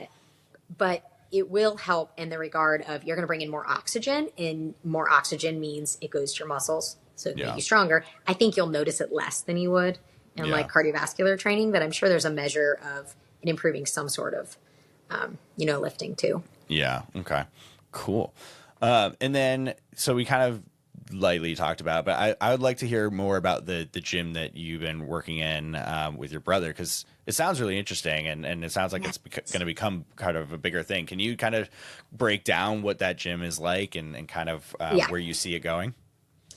But it will help in the regard of you're going to bring in more oxygen, and more oxygen means it goes to your muscles. So it Yeah. make you stronger. I think you'll notice it less than you would in Yeah. like cardiovascular training, but I'm sure there's a measure of it improving some sort of, lifting too. Yeah. Okay. Cool. And then, so we kind of lightly talked about, but I would like to hear more about the gym that you've been working in with your brother, because it sounds really interesting, and it sounds like it's going to become kind of a bigger thing. Can you kind of break down what that gym is like and kind of Yeah. where you see it going?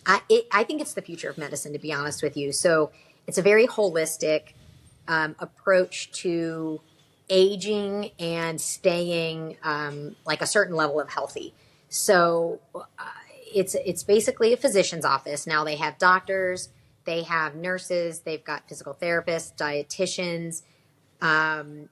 I think it's the future of medicine, to be honest with you. So it's a very holistic approach to aging and staying like a certain level of healthy. So it's basically a physician's office. Now they have doctors, they have nurses, they've got physical therapists, dietitians. I'm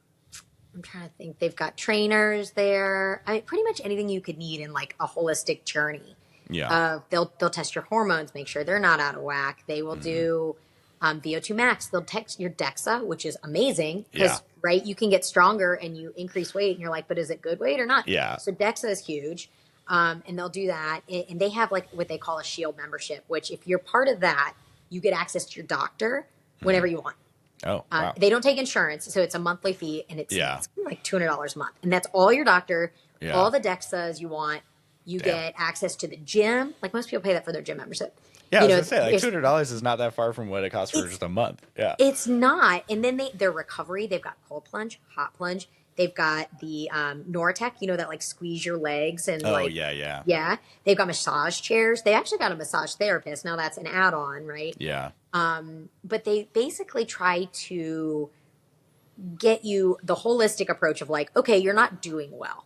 trying to think. They've got trainers there. I mean, pretty much anything you could need in like a holistic journey. Yeah. They'll test your hormones, make sure they're not out of whack. They will do VO2 max. They'll test your DEXA, which is amazing Yeah. because right, you can get stronger and you increase weight, and you're like, but is it good weight or not? Yeah. So DEXA is huge, and they'll do that. And they have like what they call a Shield membership, which if you're part of that, you get access to your doctor whenever you want. Oh, wow. They don't take insurance, so it's a monthly fee, and it's like $200 a month, and that's all your doctor, all the DEXAs you want. You get access to the gym. Like most people pay that for their gym membership. Yeah, I was gonna say like $200 is not that far from what it costs for just a month. Yeah, it's not. And then their recovery. They've got cold plunge, hot plunge. They've got the Nortec. You know that like squeeze your legs and yeah. They've got massage chairs. They actually got a massage therapist. Now that's an add-on, right? Yeah. But they basically try to get you the holistic approach of like, okay, you're not doing well.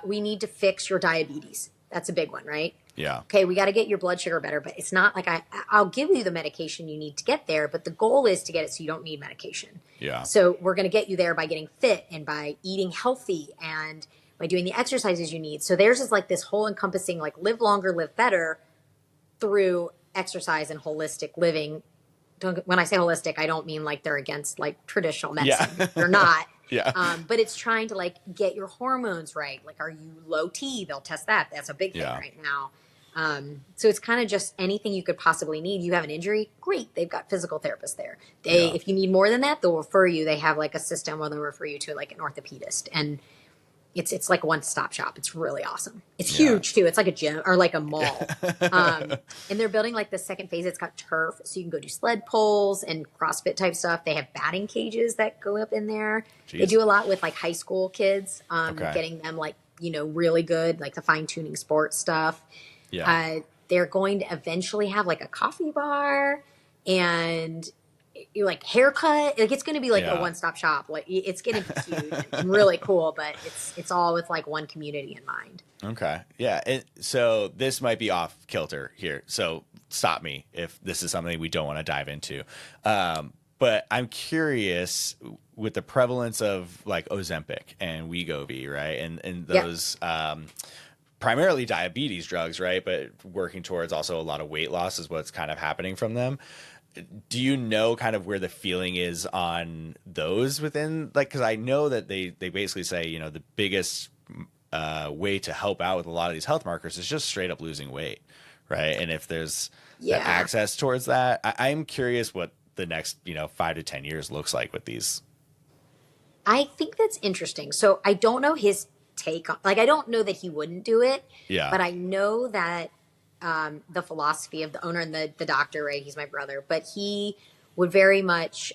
We need to fix your diabetes. That's a big one, right? Yeah. Okay, we got to get your blood sugar better, but it's not like I'll give you the medication you need to get there, but the goal is to get it so you don't need medication. Yeah. So we're going to get you there by getting fit and by eating healthy and by doing the exercises you need. So theirs is like this whole encompassing, like live longer, live better through exercise and holistic living. When I say holistic, I don't mean like they're against like traditional medicine. Yeah. They're not. Yeah. But it's trying to like get your hormones right. Like, are you low T? They'll test that. That's a big thing right now. So it's kind of just anything you could possibly need. You have an injury, great. They've got physical therapists there. If you need more than that, they'll refer you. They have like a system where they'll refer you to like an orthopedist, and it's like a one-stop shop. It's really awesome. It's huge too. It's like a gym or like a mall. And they're building like the second phase. It's got turf, so you can go do sled pulls and CrossFit type stuff. They have batting cages that go up in there. Jeez. They do a lot with like high school kids, getting them like, really good, like the fine tuning sports stuff. Yeah. They're going to eventually have like a coffee bar and like haircut. Like it's going to be like a one-stop shop. Like it's getting huge and really cool, but it's all with like one community in mind. Okay. Yeah. And so this might be off kilter here. So stop me if this is something we don't want to dive into. But I'm curious with the prevalence of like Ozempic and Wegovy, right? And those, primarily diabetes drugs, right? But working towards also a lot of weight loss is what's kind of happening from them. Do you know kind of where the feeling is on those within, like, because I know that they basically say, the biggest way to help out with a lot of these health markers is just straight up losing weight, right? And if there's that access towards that, I'm curious what the next, 5 to 10 years looks like with these. I think that's interesting. So I don't know his take on, like, I don't know that he wouldn't do it. Yeah. But I know that the philosophy of the owner and the doctor, right? He's my brother, but he would very much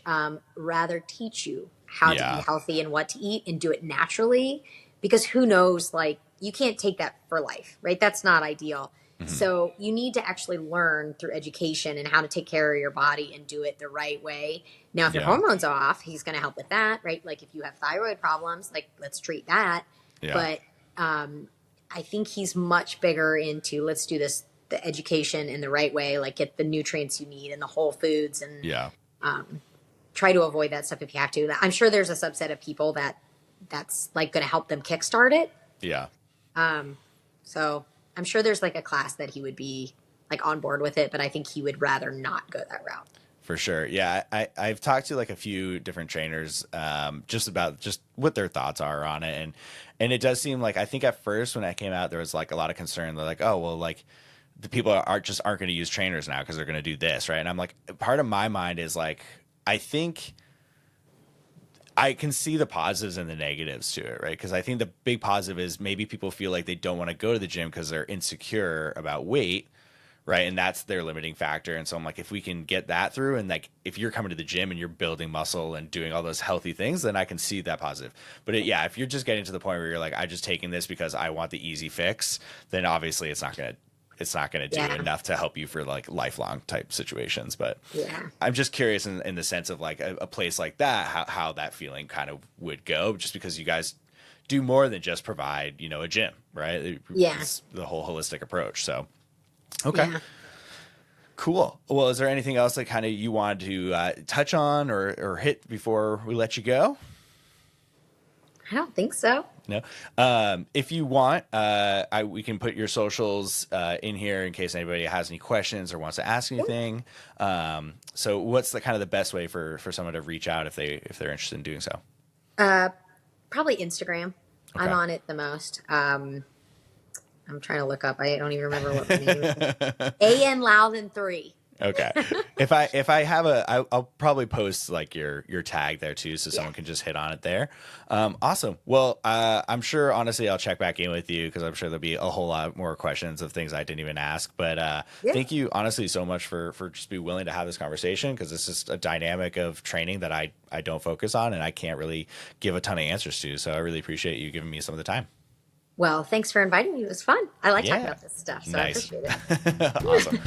rather teach you how to be healthy and what to eat and do it naturally, because who knows, like, you can't take that for life, right? That's not ideal. Mm-hmm. So you need to actually learn through education and how to take care of your body and do it the right way. Now, if your hormones are off, he's going to help with that, right? Like if you have thyroid problems, like let's treat that. Yeah. But I think he's much bigger into let's do this, the education in the right way, like get the nutrients you need and the whole foods and try to avoid that stuff if you have to. I'm sure there's a subset of people that's like going to help them kickstart it. Yeah. So I'm sure there's like a class that he would be like on board with it, but I think he would rather not go that route. For sure. Yeah. I've talked to like a few different trainers just about just what their thoughts are on it. And it does seem like, I think at first when that came out, there was like a lot of concern. They're like, oh, well, like the people aren't going to use trainers now because they're going to do this. Right. And I'm like, part of my mind is like, I think I can see the positives and the negatives to it, right? Because I think the big positive is maybe people feel like they don't want to go to the gym because they're insecure about weight, right? And that's their limiting factor. And so I'm like, if we can get that through, and like if you're coming to the gym and you're building muscle and doing all those healthy things, then I can see that positive. But if you're just getting to the point where you're like, I'm just taking this because I want the easy fix, then obviously it's not going to do enough to help you for like lifelong type situations. But I'm just curious in the sense of like a place like that, how that feeling kind of would go, just because you guys do more than just provide, a gym, right? It's the whole holistic approach. So, okay. Yeah. Cool. Well, is there anything else that kind of you wanted to touch on or hit before we let you go? I don't think so. No. If you want, we can put your socials in here in case anybody has any questions or wants to ask anything. So what's the kind of the best way for someone to reach out if they're interested in doing so? Probably Instagram. Okay. I'm on it the most. I'm trying to look up. I don't even remember what my name is. AN Louthan 3. Okay. If I have I'll probably post like your tag there too, so someone can just hit on it there. Awesome. Well, I'm sure honestly I'll check back in with you because I'm sure there'll be a whole lot more questions of things I didn't even ask. But thank you honestly so much for just be willing to have this conversation, because it's just a dynamic of training that I don't focus on and I can't really give a ton of answers to. So I really appreciate you giving me some of the time. Well, thanks for inviting me. It was fun. I like talking about this stuff, so Nice. I appreciate it. Awesome.